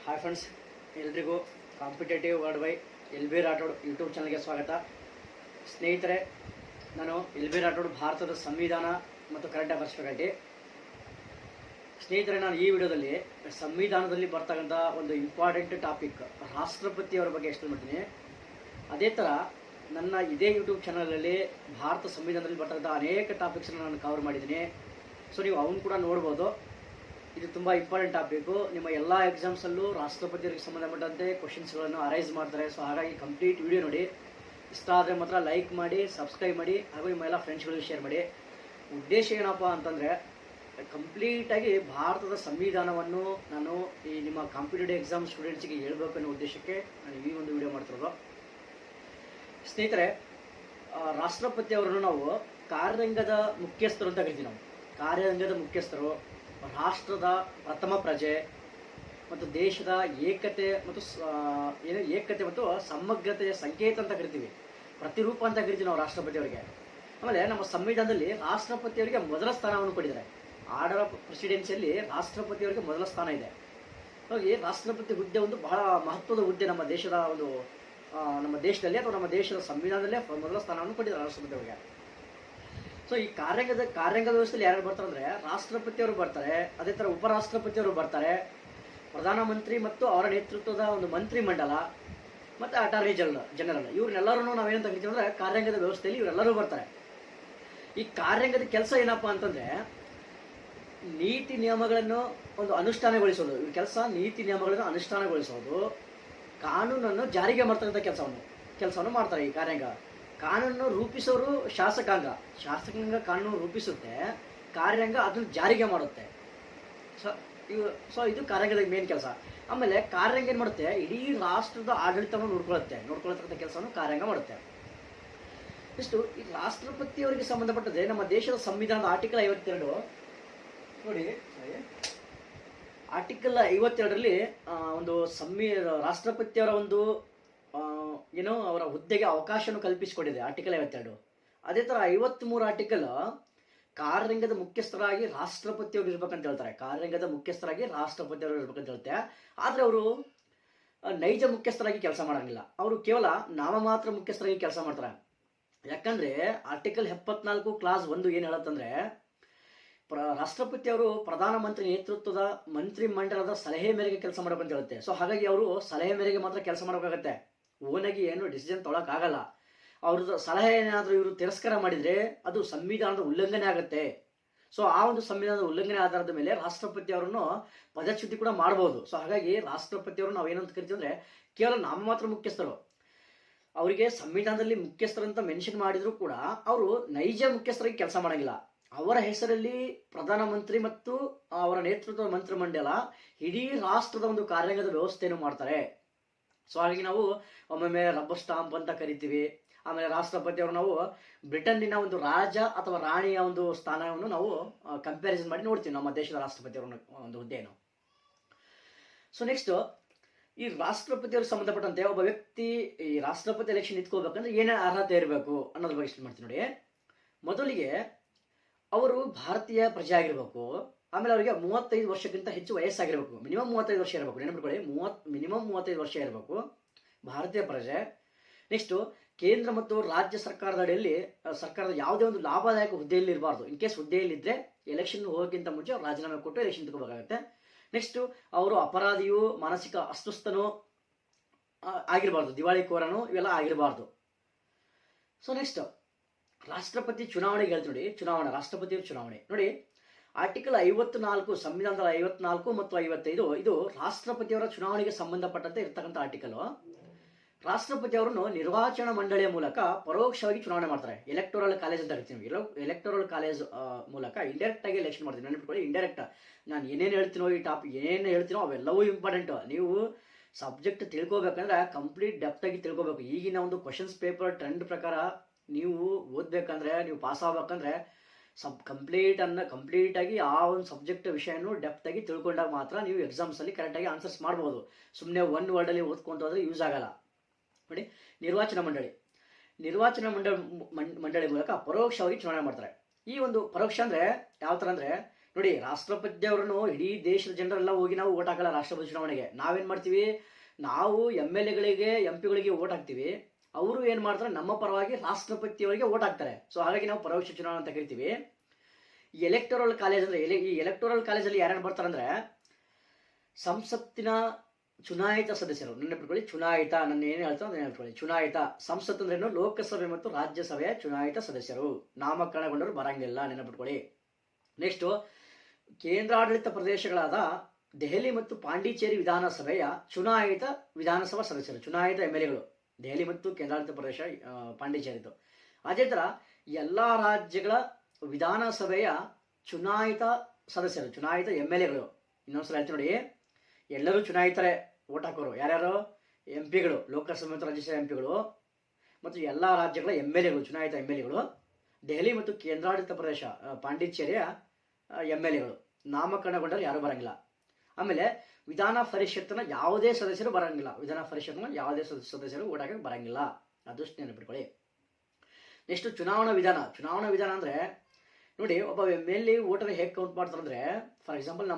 Hi friends, ಎಲ್ರಿಗೂ competitive world by L B Rathod YouTube ಚಾನಲ್ಗೆ ಸ್ವಾಗತ. ಸ್ನೇಹಿತರೆ, ನಾನು ಎಲ್ ಬಿ ರಾಠೋಡ್, ಭಾರತದ ಸಂವಿಧಾನ ಮತ್ತು ಕರೆಂಟ್ ಅಫೇರ್ಸ್ ಫ್ಯಾಕಲ್ಟಿ. ಸ್ನೇಹಿತರೆ, ನಾನು ಈ ವಿಡಿಯೋದಲ್ಲಿ ಸಂವಿಧಾನದಲ್ಲಿ ಬರ್ತಕ್ಕಂಥ ಒಂದು ಇಂಪಾರ್ಟೆಂಟ್ ಟಾಪಿಕ್ ರಾಷ್ಟ್ರಪತಿಯವರ ಬಗ್ಗೆ ಎಕ್ಸ್ಪ್ಲೇನ್ ಮಾಡ್ತೀನಿ. ಅದೇ ಥರ ನನ್ನ ಇದೇ ಯೂಟ್ಯೂಬ್ ಚಾನಲಲ್ಲಿ ಭಾರತ ಸಂವಿಧಾನದಲ್ಲಿ ಬರ್ತಕ್ಕಂಥ ಅನೇಕ ಟಾಪಿಕ್ಸನ್ನು ನಾನು ಕವರ್ ಮಾಡಿದ್ದೀನಿ. ಸೊ ನೀವು ಅವನು ಕೂಡ ನೋಡ್ಬೋದು. ಇದು ತುಂಬ ಇಂಪಾರ್ಟೆಂಟ್ ಟಾಪಿಕ್ಕು. ನಿಮ್ಮ ಎಲ್ಲ ಎಕ್ಸಾಮ್ಸಲ್ಲೂ ರಾಷ್ಟ್ರಪತಿಯವರಿಗೆ ಸಂಬಂಧಪಟ್ಟಂತೆ ಕ್ವಶನ್ಸ್ಗಳನ್ನು ಅರೈಸ್ ಮಾಡ್ತಾರೆ. ಸೊ ಹಾಗಾಗಿ ಕಂಪ್ಲೀಟ್ ವಿಡಿಯೋ ನೋಡಿ. ಇಷ್ಟ ಆದರೆ ಮಾತ್ರ ಲೈಕ್ ಮಾಡಿ, ಸಬ್ಸ್ಕ್ರೈಬ್ ಮಾಡಿ, ಹಾಗೂ ನಿಮ್ಮ ಎಲ್ಲ ಫ್ರೆಂಡ್ಸ್ಗಳಿಗೆ ಶೇರ್ ಮಾಡಿ. ಉದ್ದೇಶ ಏನಪ್ಪ ಅಂತಂದರೆ, ಕಂಪ್ಲೀಟಾಗಿ ಭಾರತದ ಸಂವಿಧಾನವನ್ನು ನಾನು ಈ ನಿಮ್ಮ ಕಾಂಪಿಟೇಟಿವ್ ಎಕ್ಸಾಮ್ ಸ್ಟೂಡೆಂಟ್ಸಿಗೆ ಹೇಳ್ಬೇಕು ಅನ್ನೋ ಉದ್ದೇಶಕ್ಕೆ ನಾನು ಈ ಒಂದು ವಿಡಿಯೋ ಮಾಡ್ತಿರೋದು. ಸ್ನೇಹಿತರೆ, ರಾಷ್ಟ್ರಪತಿಯವರನ್ನು ನಾವು ಕಾರ್ಯಾಂಗದ ಮುಖ್ಯಸ್ಥರು ಅಂತ ಕರಿತೀವಿ. ನಾವು ಕಾರ್ಯಾಂಗದ ಮುಖ್ಯಸ್ಥರು, ರಾಷ್ಟ್ರದ ಪ್ರಥಮ ಪ್ರಜೆ ಮತ್ತು ದೇಶದ ಏಕತೆ ಮತ್ತು ಸಮಗ್ರತೆಯ ಸಂಕೇತ ಅಂತ ಕರಿತೀವಿ. ಪ್ರತಿರೂಪ ಅಂತ ಕರಿತೀವಿ ನಾವು ರಾಷ್ಟ್ರಪತಿಯವರಿಗೆ. ಆಮೇಲೆ ನಮ್ಮ ಸಂವಿಧಾನದಲ್ಲಿ ರಾಷ್ಟ್ರಪತಿಯವರಿಗೆ ಮೊದಲ ಸ್ಥಾನವನ್ನು ಕೊಟ್ಟಿದ್ದಾರೆ. ಆರ್ಡರ್ ಆಫ್ ಪ್ರೆಸಿಡೆನ್ಸಿಯಲ್ಲಿ ರಾಷ್ಟ್ರಪತಿಯವರಿಗೆ ಮೊದಲ ಸ್ಥಾನ ಇದೆ. ಹಾಗಾಗಿ ರಾಷ್ಟ್ರಪತಿ ಹುದ್ದೆ ಒಂದು ಬಹಳ ಮಹತ್ವದ ಹುದ್ದೆ ನಮ್ಮ ದೇಶದಲ್ಲಿ ಅಥವಾ ನಮ್ಮ ದೇಶದ ಸಂವಿಧಾನದಲ್ಲೇ ಮೊದಲ ಸ್ಥಾನವನ್ನು ಕೊಟ್ಟಿದ್ದಾರೆ ರಾಷ್ಟ್ರಪತಿಯವರಿಗೆ. ಸೊ ಈ ಕಾರ್ಯಾಂಗ ವ್ಯವಸ್ಥೆಯಲ್ಲಿ ಯಾರು ಬರ್ತಾರೆ ಅಂದರೆ, ರಾಷ್ಟ್ರಪತಿಯವರು ಬರ್ತಾರೆ, ಅದೇ ಥರ ಉಪರಾಷ್ಟ್ರಪತಿಯವರು ಬರ್ತಾರೆ, ಪ್ರಧಾನಮಂತ್ರಿ ಮತ್ತು ಅವರ ನೇತೃತ್ವದ ಒಂದು ಮಂತ್ರಿ ಮಂಡಲ ಮತ್ತು ಅಟಾರ್ನಿ ಜನರಲ್ ಇವ್ರನ್ನೆಲ್ಲರೂ ನಾವೇನಂತ ಕರಿತೀವಿ ಅಂದರೆ ಕಾರ್ಯಾಂಗದ ವ್ಯವಸ್ಥೆಯಲ್ಲಿ ಇವರೆಲ್ಲರೂ ಬರ್ತಾರೆ. ಈ ಕಾರ್ಯಾಂಗದ ಕೆಲಸ ಏನಪ್ಪ ಅಂತಂದರೆ, ನೀತಿ ನಿಯಮಗಳನ್ನು ಒಂದು ಅನುಷ್ಠಾನಗೊಳಿಸೋದು. ಇವ್ರ ಕೆಲಸ ನೀತಿ ನಿಯಮಗಳನ್ನು ಅನುಷ್ಠಾನಗೊಳಿಸೋದು, ಕಾನೂನನ್ನು ಜಾರಿಗೆ ಮಾಡ್ತಕ್ಕಂಥ ಕೆಲಸವನ್ನು ಮಾಡ್ತಾರೆ ಈ ಕಾರ್ಯಾಂಗ. ಕಾನೂನು ರೂಪಿಸೋರು ಶಾಸಕಾಂಗ ಕಾನೂನು ರೂಪಿಸುತ್ತೆ, ಕಾರ್ಯಾಂಗ ಅದನ್ನು ಜಾರಿಗೆ ಮಾಡುತ್ತೆ. ಸೊ ಇದು ಕಾರ್ಯಾಂಗದ ಮೇನ್ ಕೆಲಸ. ಆಮೇಲೆ ಕಾರ್ಯಾಂಗ ಏನು ಮಾಡುತ್ತೆ, ಇಡೀ ರಾಷ್ಟ್ರದ ಆಡಳಿತವನ್ನು ನೋಡ್ಕೊಳ್ತಕ್ಕಂಥ ಕೆಲಸವನ್ನು ಕಾರ್ಯಾಂಗ ಮಾಡುತ್ತೆ. ಇಷ್ಟು ಈ ರಾಷ್ಟ್ರಪತಿಯವರಿಗೆ ಸಂಬಂಧಪಟ್ಟದೆ ನಮ್ಮ ದೇಶದ ಸಂವಿಧಾನದ ಆರ್ಟಿಕಲ್ 52 ನೋಡಿ. ಆರ್ಟಿಕಲ್ 52ರಲ್ಲಿ ಒಂದು ರಾಷ್ಟ್ರಪತಿಯವರ ಒಂದು ಅವರ ಹುದ್ದೆಗೆ ಅವಕಾಶವನ್ನು ಕಲ್ಪಿಸಿಕೊಂಡಿದೆ ಆರ್ಟಿಕಲ್ 52. ಅದೇ ಥರ 53 ಆರ್ಟಿಕಲ್ ಕಾರ್ಯಾಂಗದ ಮುಖ್ಯಸ್ಥರಾಗಿ ರಾಷ್ಟ್ರಪತಿಯವರು ಇರ್ಬೇಕಂತ ಹೇಳ್ತಾರೆ. ಕಾರ್ಯಾಂಗದ ಮುಖ್ಯಸ್ಥರಾಗಿ ರಾಷ್ಟ್ರಪತಿಯವರು ಇರ್ಬೇಕಂತ ಹೇಳ್ತಾರೆ. ಆದರೆ ಅವರು ನೈಜ ಮುಖ್ಯಸ್ಥರಾಗಿ ಕೆಲಸ ಮಾಡೋಂಗಿಲ್ಲ. ಅವರು ಕೇವಲ ನಾಮಮಾತ್ರ ಮುಖ್ಯಸ್ಥರಾಗಿ ಕೆಲಸ ಮಾಡ್ತಾರೆ. ಯಾಕಂದರೆ ಆರ್ಟಿಕಲ್ 74 ಕ್ಲಾಸ್ 1 ಏನು ಹೇಳುತ್ತಂದರೆ, ರಾಷ್ಟ್ರಪತಿಯವರು ಪ್ರಧಾನಮಂತ್ರಿ ನೇತೃತ್ವದ ಮಂತ್ರಿ ಮಂಡಲದ ಸಲಹೆ ಮೇರೆಗೆ ಕೆಲಸ ಮಾಡಬೇಕಂತ ಹೇಳುತ್ತೆ. ಸೊ ಹಾಗಾಗಿ ಅವರು ಸಲಹೆ ಮೇರೆಗೆ ಮಾತ್ರ ಕೆಲಸ ಮಾಡಬೇಕಾಗತ್ತೆ. ಓನಾಗಿ ಏನು ಡಿಸಿಷನ್ ತೊಗೊಳಕ್ಕಾಗಲ್ಲ. ಅವ್ರದ್ದು ಸಲಹೆ ಏನಾದರೂ ಇವರು ತಿರಸ್ಕಾರ ಮಾಡಿದರೆ ಅದು ಸಂವಿಧಾನದ ಉಲ್ಲಂಘನೆ ಆಗುತ್ತೆ. ಸೊ ಆ ಒಂದು ಸಂವಿಧಾನದ ಉಲ್ಲಂಘನೆ ಆಧಾರದ ಮೇಲೆ ರಾಷ್ಟ್ರಪತಿಯವರನ್ನು ಪದಚ್ಯುತಿ ಕೂಡ ಮಾಡ್ಬೋದು. ಸೊ ಹಾಗಾಗಿ ರಾಷ್ಟ್ರಪತಿಯವರು ನಾವು ಏನಂತ ಕರಿತೀವಿ ಅಂದರೆ, ಕೇವಲ ನಾಮಮಾತ್ರ ಮುಖ್ಯಸ್ಥರು. ಅವರಿಗೆ ಸಂವಿಧಾನದಲ್ಲಿ ಮುಖ್ಯಸ್ಥರಂತ ಮೆನ್ಷನ್ ಮಾಡಿದರೂ ಕೂಡ ಅವರು ನೈಜ ಮುಖ್ಯಸ್ಥರಾಗಿ ಕೆಲಸ ಮಾಡೋಂಗಿಲ್ಲ. ಅವರ ಹೆಸರಲ್ಲಿ ಪ್ರಧಾನಮಂತ್ರಿ ಮತ್ತು ಅವರ ನೇತೃತ್ವದ ಮಂತ್ರಿಮಂಡಲ ಇಡೀ ರಾಷ್ಟ್ರದ ಒಂದು ಕಾರ್ಯಾಂಗದ ವ್ಯವಸ್ಥೆಯನ್ನು ಮಾಡ್ತಾರೆ. ಸೊ ಹಾಗಾಗಿ ನಾವು ಒಮ್ಮೊಮ್ಮೆ ರಬ್ಬರ್ ಸ್ಟಾಂಪ್ ಅಂತ ಕರಿತೀವಿ. ಆಮೇಲೆ ರಾಷ್ಟ್ರಪತಿಯವರು ನಾವು ಬ್ರಿಟನ್ನಿನ ಒಂದು ರಾಜ ಅಥವಾ ರಾಣಿಯ ಒಂದು ಸ್ಥಾನವನ್ನು ನಾವು ಕಂಪ್ಯಾರಿಸನ್ ಮಾಡಿ ನೋಡ್ತೀವಿ ನಮ್ಮ ದೇಶದ ರಾಷ್ಟ್ರಪತಿಯವರ ಒಂದು ಹುದ್ದೆಯನ್ನು. ಸೊ ನೆಕ್ಸ್ಟ್, ಈ ರಾಷ್ಟ್ರಪತಿಯವ್ರಿಗೆ ಸಂಬಂಧಪಟ್ಟಂತೆ ಒಬ್ಬ ವ್ಯಕ್ತಿ ಈ ರಾಷ್ಟ್ರಪತಿ ಎಲೆಕ್ಷನ್ ನಿಂತ್ಕೋಬೇಕಂದ್ರೆ ಏನೇ ಅರ್ಹತೆ ಇರಬೇಕು ಅನ್ನೋದ್ರ ಬಗ್ಗೆ ಇಷ್ಟ ಮಾಡ್ತೀನಿ ನೋಡಿ. ಮೊದಲಿಗೆ ಅವರು ಭಾರತೀಯ ಪ್ರಜೆ ಆಗಿರಬೇಕು. ಆಮೇಲೆ ಅವರಿಗೆ 35 ವರ್ಷಕ್ಕಿಂತ ಹೆಚ್ಚು ವಯಸ್ಸಾಗಿರಬೇಕು. ಮಿನಿಮಮ್ 35 ವರ್ಷ ಇರಬೇಕು. ನೆನಪಿಟ್ಕೊಳ್ಳಿ, ಮಿನಿಮಮ್ 35 ವರ್ಷ ಇರಬೇಕು, ಭಾರತೀಯ ಪ್ರಜೆ. ನೆಕ್ಸ್ಟು, ಕೇಂದ್ರ ಮತ್ತು ರಾಜ್ಯ ಸರ್ಕಾರದ ಅಡಿಯಲ್ಲಿ ಸರ್ಕಾರದ ಯಾವುದೇ ಒಂದು ಲಾಭದಾಯಕ ಹುದ್ದೆಯಲ್ಲಿ ಇರಬಾರ್ದು. ಇನ್ ಕೇಸ್ ಹುದ್ದೆಯಲ್ಲಿದ್ದರೆ ಎಲೆಕ್ಷನ್ ಹೋಗೋಕ್ಕಿಂತ ಮುಂಚೆ ಅವ್ರು ರಾಜೀನಾಮೆ ಕೊಟ್ಟು ಎಲೆಕ್ಷನ್ ತಗೋಬೇಕಾಗತ್ತೆ. ನೆಕ್ಸ್ಟು, ಅವರು ಅಪರಾಧಿಯು, ಮಾನಸಿಕ ಅಸ್ವಸ್ಥನೂ ಆಗಿರಬಾರ್ದು, ದಿವಾಳಿಕೋರನು ಇವೆಲ್ಲ ಆಗಿರಬಾರ್ದು. ಸೊ ನೆಕ್ಸ್ಟ್, ರಾಷ್ಟ್ರಪತಿ ಚುನಾವಣೆಗೆ ಹೇಳ್ತೀವಿ ನೋಡಿ. ರಾಷ್ಟ್ರಪತಿಯವರು ಚುನಾವಣೆ ನೋಡಿ. ಆರ್ಟಿಕಲ್ 54 ಸಂವಿಧಾನದ 54 ಮತ್ತು 55 ಇದು ರಾಷ್ಟ್ರಪತಿಯವರ ಚುನಾವಣೆಗೆ ಸಂಬಂಧಪಟ್ಟಂತೆ ಇರ್ತಕ್ಕಂಥ ಆರ್ಟಿಕಲ್. ರಾಷ್ಟ್ರಪತಿಯವರನ್ನು ನಿರ್ವಾಚನ ಮಂಡಳಿಯ ಮೂಲಕ ಪರೋಕ್ಷವಾಗಿ ಚುನಾವಣೆ ಮಾಡ್ತಾರೆ. ಎಲೆಕ್ಟೋರಲ್ ಕಾಲೇಜ್ ಅಂತ ಕರಿತೀವಿ. ಎಲೆಕ್ಟೋರಲ್ ಕಾಲೇಜ್ ಮೂಲಕ ಇಂಡೈರೆಕ್ಟ್ ಆಗಿ ಎಲೆಕ್ಷನ್ ಮಾಡ್ತೀವಿ. ನೆನಪಿಟ್ಕೊಳ್ಳಿ, ಇಂಡೈರೆಕ್ಟ್. ನಾನು ಏನೇನು ಹೇಳ್ತೀನೋ, ಈ ಟಾಪಿಕ್ ಏನೇನು ಹೇಳ್ತೀನೋ ಅವೆಲ್ಲವೂ ಇಂಪಾರ್ಟೆಂಟು. ನೀವು ಸಬ್ಜೆಕ್ಟ್ ತಿಳ್ಕೊಬೇಕಂದ್ರೆ ಕಂಪ್ಲೀಟ್ ಡೆಪ್ತಾಗಿ ತಿಳ್ಕೊಬೇಕು. ಈಗಿನ ಒಂದು ಕ್ವಶನ್ಸ್ ಪೇಪರ್ ಟ್ರೆಂಡ್ ಪ್ರಕಾರ ನೀವು ಓದಬೇಕಂದ್ರೆ, ನೀವು ಪಾಸ್ ಆಗ್ಬೇಕಂದ್ರೆ ಕಂಪ್ಲೀಟಾಗಿ ಆ ಒಂದು ಸಬ್ಜೆಕ್ಟ್ ವಿಷಯನೂ ಡೆಪ್ತಾಗಿ ತಿಳ್ಕೊಂಡಾಗ ಮಾತ್ರ ನೀವು ಎಕ್ಸಾಮ್ಸಲ್ಲಿ ಕರೆಕ್ಟಾಗಿ ಆನ್ಸರ್ಸ್ ಮಾಡ್ಬೋದು. ಸುಮ್ಮನೆ ಒಂದು ವರ್ಡಲ್ಲಿ ಓದ್ಕೊಂಡು ಹೋದ್ರೆ ಯೂಸ್ ಆಗಲ್ಲ ನೋಡಿ. ನಿರ್ವಾಚನ ಮಂಡಳಿ ಮೂಲಕ ಪರೋಕ್ಷವಾಗಿ ಚುನಾವಣೆ ಮಾಡ್ತಾರೆ. ಈ ಒಂದು ಪರೋಕ್ಷ ಅಂದರೆ ಯಾವ ಥರ ಅಂದರೆ, ನೋಡಿ, ರಾಷ್ಟ್ರಪತಿ ಅವರನ್ನು ಇಡೀ ದೇಶದ ಜನರೆಲ್ಲ ಹೋಗಿ ನಾವು ಓಟ್ ಹಾಕಲ್ಲ ರಾಷ್ಟ್ರಪತಿ ಚುನಾವಣೆಗೆ. ನಾವೇನ್ ಮಾಡ್ತೀವಿ, ನಾವು MLA ಗಳಿಗೆ MP ಗಳಿಗೆ ಓಟ್ ಹಾಕ್ತೀವಿ. ಅವರು ಏನ್ ಮಾಡ್ತಾರೆ, ನಮ್ಮ ಪರವಾಗಿ ರಾಷ್ಟ್ರಪತಿಯವರಿಗೆ ಓಟ್ ಹಾಕ್ತಾರೆ. ಸೊ ಹಾಗಾಗಿ ನಾವು ಪರೋಕ್ಷ ಚುನಾವಣೆ ಅಂತ ಕರಿತೀವಿ. ಎಲೆಕ್ಟೋರಲ್ ಕಾಲೇಜ್ ಅಂದ್ರೆ ಈ ಎಲೆಕ್ಟೋರಲ್ ಕಾಲೇಜಲ್ಲಿ ಯಾರ್ಯಾರು ಬರ್ತಾರಂದ್ರೆ, ಸಂಸತ್ತಿನ ಚುನಾಯಿತ ಸದಸ್ಯರು. ನೆನಪಿಟ್ಕೊಳ್ಳಿ, ಚುನಾಯಿತ, ನನ್ನ ಏನು ಹೇಳ್ತಾ ನೆನಪಿಟ್ಕೊಳ್ಳಿ, ಚುನಾಯಿತ. ಸಂಸತ್ ಅಂದ್ರೇನು, ಲೋಕಸಭೆ ಮತ್ತು ರಾಜ್ಯಸಭೆಯ ಚುನಾಯಿತ ಸದಸ್ಯರು. ನಾಮಕರಣಗೊಂಡರು ಬರಂಗಿಲ್ಲ, ನೆನಪಿಟ್ಕೊಳ್ಳಿ. ನೆಕ್ಸ್ಟ್, ಕೇಂದ್ರಾಡಳಿತ ಪ್ರದೇಶಗಳಾದ ದೆಹಲಿ ಮತ್ತು ಪಾಂಡಿಚೇರಿ ವಿಧಾನಸಭೆಯ ಚುನಾಯಿತ ವಿಧಾನಸಭಾ ಸದಸ್ಯರು, ಚುನಾಯಿತ MLAಗಳು. ದೆಹಲಿ ಮತ್ತು ಕೇಂದ್ರಾಡಳಿತ ಪ್ರದೇಶ ಪಾಂಡಿಚೇರಿದು. ಅದೇ ತರ ಎಲ್ಲಾ ರಾಜ್ಯಗಳ ವಿಧಾನಸಭೆಯ ಚುನಾಯಿತ ಸದಸ್ಯರು, ಚುನಾಯಿತ MLAಗಳು. ಇನ್ನೊಂದ್ಸಲ ಹೇಳ್ತೀನಿ ನೋಡಿ, ಎಲ್ಲರೂ ಚುನಾಯಿತರೆ ಓಟ್ ಹಾಕೋರು. ಯಾರ್ಯಾರು? MP ಗಳು, ಲೋಕಸಭೆ ಮತ್ತು ರಾಜ್ಯಸಭೆ MP ಗಳು, ಮತ್ತು ಎಲ್ಲ ರಾಜ್ಯಗಳ MLAಗಳು, ಚುನಾಯಿತ MLAಗಳು. ದೆಹಲಿ ಮತ್ತು ಕೇಂದ್ರಾಡಳಿತ ಪ್ರದೇಶ ಪಾಂಡಿಚೇರಿಯ MLAಗಳು. ನಾಮಕರಣಗೊಂಡರೆ ಯಾರು ಬರಂಗಿಲ್ಲ. ಆಮೇಲೆ ವಿಧಾನ ಪರಿಷತ್ತಿನ ಯಾವುದೇ ಸದಸ್ಯರು ಬರಂಗಿಲ್ಲ. ವಿಧಾನ ಪರಿಷತ್ನ ಯಾವುದೇ ಸದಸ್ಯರು ಓಟ್ ಹಾಕಕ್ಕೆ ಬರಂಗಿಲ್ಲ. ಅದಷ್ಟು ನೆನಪಿಟ್ಕೊಳ್ಳಿ. ನೆಕ್ಸ್ಟ್, ಚುನಾವಣಾ ವಿಧಾನ. ಚುನಾವಣಾ ವಿಧಾನ ಅಂದ್ರೆ ನೋಡಿ, ಒಬ್ಬ MLA ವೋಟರ್ ಹೇಗೆ ಕೌಂಟ್ ಮಾಡ್ತಾರೆ ಅಂದ್ರೆ, ಫಾರ್ ಎಕ್ಸಾಂಪಲ್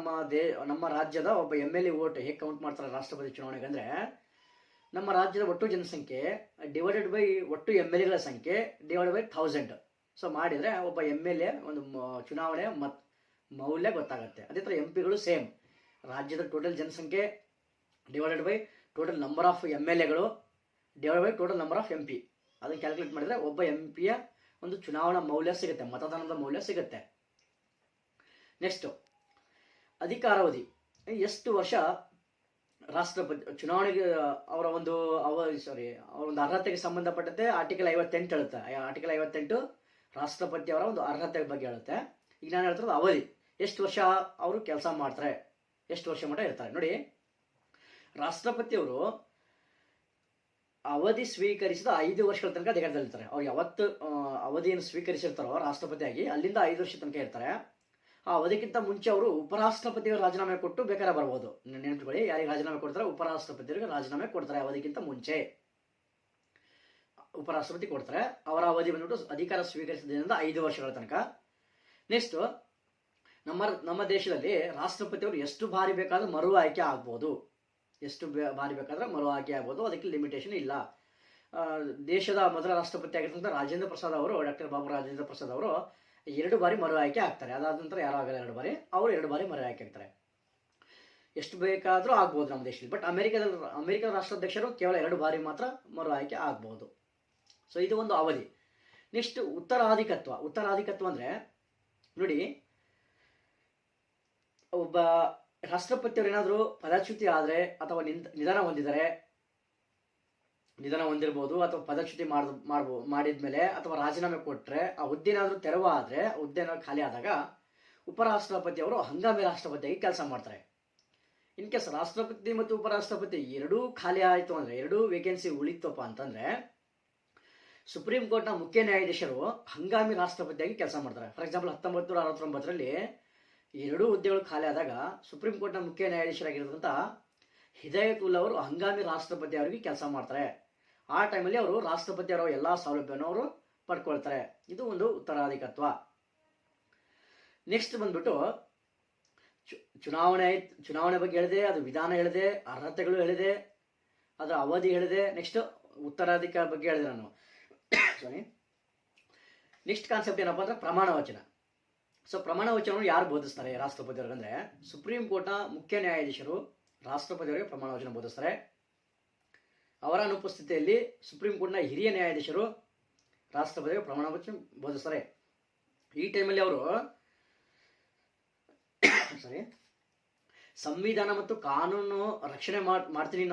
ನಮ್ಮ ರಾಜ್ಯದ ಒಬ್ಬ MLA ವೋಟ್ ಹೇಗೆ ಕೌಂಟ್ ಮಾಡ್ತಾರೆ ರಾಷ್ಟ್ರಪತಿ ಚುನಾವಣೆಗೆ ಅಂದ್ರೆ, ನಮ್ಮ ರಾಜ್ಯದ ಒಟ್ಟು ಜನಸಂಖ್ಯೆ ಡಿವೈಡೆಡ್ ಬೈ ಒಟ್ಟು MLAಗಳ ಸಂಖ್ಯೆ ಡಿವೈಡೆಡ್ ಬೈ 1000. ಸೊ ಮಾಡಿದ್ರೆ ಒಬ್ಬ MLA ಒಂದು ಚುನಾವಣೆ ಮೌಲ್ಯ ಗೊತ್ತಾಗುತ್ತೆ. ಅದೇ ಥರ MP ಗಳು ಸೇಮ್, ರಾಜ್ಯದ ಟೋಟಲ್ ಜನಸಂಖ್ಯೆ divided by total number of MLAಗಳು divided by total number of MP. ಅದನ್ನು ಕ್ಯಾಲ್ಕುಲೇಟ್ ಮಾಡಿದ್ರೆ ಒಬ್ಬ MP ಯ ಒಂದು ಚುನಾವಣಾ ಮೌಲ್ಯ ಸಿಗುತ್ತೆ, ಮತದಾನದ ಮೌಲ್ಯ ಸಿಗುತ್ತೆ. ನೆಕ್ಸ್ಟ್, ಅಧಿಕಾರಾವಧಿ. ಎಷ್ಟು ವರ್ಷ ರಾಷ್ಟ್ರಪತಿ ಚುನಾವಣೆಗೆ ಅವರ ಒಂದು ಅರ್ಹತೆಗೆ ಸಂಬಂಧಪಟ್ಟಂತೆ ಆರ್ಟಿಕಲ್ 58 ಹೇಳುತ್ತೆ. ಆರ್ಟಿಕಲ್ 58 ರಾಷ್ಟ್ರಪತಿ ಅವರ ಒಂದು ಅರ್ಹತೆ ಬಗ್ಗೆ ಹೇಳುತ್ತೆ. ಈಗ ನಾನು ಹೇಳ್ತಿರೋದು ಅವಧಿ, ಎಷ್ಟು ವರ್ಷ ಅವರು ಕೆಲಸ ಮಾಡ್ತಾರೆ, ಎಷ್ಟು ವರ್ಷ ಮಟ್ಟ ಇರ್ತಾರೆ. ನೋಡಿ, ರಾಷ್ಟ್ರಪತಿಯವರು ಅವಧಿ ಸ್ವೀಕರಿಸಿದ 5 ವರ್ಷಗಳ ತನಕ ಅಧಿಕಾರದಲ್ಲಿರ್ತಾರೆ. ಅವ್ರು ಯಾವತ್ತು ಅವಧಿಯನ್ನು ಸ್ವೀಕರಿಸಿರ್ತಾರೋ ರಾಷ್ಟ್ರಪತಿಯಾಗಿ, ಅಲ್ಲಿಂದ 5 ವರ್ಷ ತನಕ ಇರ್ತಾರೆ. ಆ ಅವಧಿಗಿಂತ ಮುಂಚೆ ಅವರು ಉಪರಾಷ್ಟ್ರಪತಿಯವರು ರಾಜೀನಾಮೆ ಕೊಟ್ಟು ಬೇಕಾದ್ರೆ ಬರ್ಬೋದು. ನೆನಪಿಟ್ಕೊಳ್ಳಿ, ಯಾರಿಗೆ ರಾಜೀನಾಮೆ ಕೊಡ್ತಾರೆ? ಉಪರಾಷ್ಟ್ರಪತಿಯವರಿಗೆ ರಾಜೀನಾಮೆ ಕೊಡ್ತಾರೆ. ಅವಧಿಗಿಂತ ಮುಂಚೆ ಉಪರಾಷ್ಟ್ರಪತಿ ಕೊಡ್ತಾರೆ. ಅವರ ಅವಧಿ ಬಂದ್ಬಿಟ್ಟು ಅಧಿಕಾರ ಸ್ವೀಕರಿಸಿದ್ರಿಂದ 5 ವರ್ಷಗಳ ತನಕ. ನೆಕ್ಸ್ಟ್, ನಮ್ಮ ದೇಶದಲ್ಲಿ ರಾಷ್ಟ್ರಪತಿಯವರು ಎಷ್ಟು ಬಾರಿ ಬೇಕಾದ್ರೂ ಮರು ಆಯ್ಕೆ ಆಗ್ಬೋದು. ಎಷ್ಟು ಬಾರಿ ಬೇಕಾದ್ರೆ ಮರು ಆಯ್ಕೆ ಆಗ್ಬೋದು, ಅದಕ್ಕೆ ಲಿಮಿಟೇಷನ್ ಇಲ್ಲ. ದೇಶದ ಮೊದಲ ರಾಷ್ಟ್ರಪತಿ ಆಗಿರ್ತಂಥ ರಾಜೇಂದ್ರ ಪ್ರಸಾದ್ ಅವರು, ಡಾಕ್ಟರ್ ಬಾಬು ರಾಜೇಂದ್ರ ಪ್ರಸಾದ್ ಅವರು 2 ಬಾರಿ ಮರು ಆಯ್ಕೆ ಆಗ್ತಾರೆ. ಅದಾದ ನಂತರ ಯಾರು ಆಗಲ್ಲ 2 ಬಾರಿ, ಅವರು 2 ಬಾರಿ ಮರು ಆಯ್ಕೆ ಆಗ್ತಾರೆ. ಎಷ್ಟು ಬೇಕಾದರೂ ಆಗ್ಬೋದು ನಮ್ಮ ದೇಶದಲ್ಲಿ. ಬಟ್ ಅಮೆರಿಕದ ರಾಷ್ಟ್ರಾಧ್ಯಕ್ಷರು ಕೇವಲ 2 ಬಾರಿ ಮಾತ್ರ ಮರು ಆಯ್ಕೆ ಆಗ್ಬೋದು. ಸೊ ಇದು ಒಂದು ಅವಧಿ. ನೆಕ್ಸ್ಟ್, ಉತ್ತರಾಧಿಕತ್ವ. ಉತ್ತರಾಧಿಕತ್ವ ಅಂದ್ರೆ ನೋಡಿ, ಒಬ್ಬ ರಾಷ್ಟ್ರಪತಿಯವರು ಏನಾದರೂ ಪದಚ್ಯುತಿ ಆದರೆ ಅಥವಾ ನಿಧನ ಹೊಂದಿರ್ಬೋದು, ಅಥವಾ ಪದಚ್ಯುತಿ ಮಾಡಿದ್ಮೇಲೆ ಅಥವಾ ರಾಜೀನಾಮೆ ಕೊಟ್ಟರೆ, ಆ ಹುದ್ದೆನಾದರೂ ತೆರವಾದರೆ, ಹುದ್ದೆ ಖಾಲಿ ಆದಾಗ ಉಪರಾಷ್ಟ್ರಪತಿಯವರು ಹಂಗಾಮಿ ರಾಷ್ಟ್ರಪತಿಯಾಗಿ ಕೆಲಸ ಮಾಡ್ತಾರೆ. ಇನ್ ಕೇಸ್ ರಾಷ್ಟ್ರಪತಿ ಮತ್ತು ಉಪರಾಷ್ಟ್ರಪತಿ ಎರಡೂ ಖಾಲಿ ಆಯಿತು ಅಂದರೆ, 2 ವೇಕೆನ್ಸಿ ಉಳಿತಪ್ಪ ಅಂತಂದ್ರೆ, ಸುಪ್ರೀಂ ಕೋರ್ಟ್ನ ಮುಖ್ಯ ನ್ಯಾಯಾಧೀಶರು ಹಂಗಾಮಿ ರಾಷ್ಟ್ರಪತಿಯಾಗಿ ಕೆಲಸ ಮಾಡ್ತಾರೆ. ಫಾರ್ ಎಕ್ಸಾಂಪಲ್ 1969ರಲ್ಲಿ 2 ಹುದ್ದೆಗಳು ಖಾಲಿ ಆದಾಗ ಸುಪ್ರೀಂ ಕೋರ್ಟ್ನ ಮುಖ್ಯ ನ್ಯಾಯಾಧೀಶರಾಗಿರೋದಂಥ ಹಿದಾಯತುಲ್ಲಾ ಅವರು ಹಂಗಾಮಿ ರಾಷ್ಟ್ರಪತಿ ಅವರಿಗೆ ಕೆಲಸ ಮಾಡ್ತಾರೆ. ಆ ಟೈಮಲ್ಲಿ ಅವರು ರಾಷ್ಟ್ರಪತಿ ಅವರ ಎಲ್ಲ ಸೌಲಭ್ಯವನ್ನು ಅವರು ಪಡ್ಕೊಳ್ತಾರೆ. ಇದು ಒಂದು ಉತ್ತರಾಧಿಕತ್ವ. ನೆಕ್ಸ್ಟ್ ಬಂದ್ಬಿಟ್ಟು ಚುನಾವಣೆ ಬಗ್ಗೆ ಹೇಳಿದೆ, ಅದು ವಿಧಾನ ಹೇಳಿದೆ, ಅರ್ಹತೆಗಳು ಹೇಳಿದೆ, ಅದರ ಅವಧಿ ಹೇಳಿದೆ. ನೆಕ್ಸ್ಟ್ ಉತ್ತರಾಧಿಕಾರ ಬಗ್ಗೆ ಹೇಳಿದೆ ನಾನು. ಸಾರಿ. ನೆಕ್ಸ್ಟ್ ಕಾನ್ಸೆಪ್ಟ್ ಏನಪ್ಪ ಅಂದ್ರೆ ಪ್ರಮಾಣ ವಚನ. ಸೊ ಪ್ರಮಾಣ ವಚನವನ್ನು ಯಾರು ಬೋಧಿಸ್ತಾರೆ ರಾಷ್ಟ್ರಪತಿಯವ್ರಿಗೆ ಅಂದ್ರೆ, ಸುಪ್ರೀಂ ಕೋರ್ಟ್ನ ಮುಖ್ಯ ನ್ಯಾಯಾಧೀಶರು ರಾಷ್ಟ್ರಪತಿಯವರಿಗೆ ಪ್ರಮಾಣ ವಚನ ಬೋಧಿಸ್ತಾರೆ. ಅವರ ಅನುಪಸ್ಥಿತಿಯಲ್ಲಿ ಸುಪ್ರೀಂ ಕೋರ್ಟ್ನ ಹಿರಿಯ ನ್ಯಾಯಾಧೀಶರು ರಾಷ್ಟ್ರಪತಿಯವರಿಗೆ ಪ್ರಮಾಣ ವಚನ ಬೋಧಿಸ್ತಾರೆ. ಈ ಟೈಮಲ್ಲಿ ಅವರು ಸಂವಿಧಾನ ಮತ್ತು ಕಾನೂನು ರಕ್ಷಣೆ ಮಾಡ್ತೀನಿ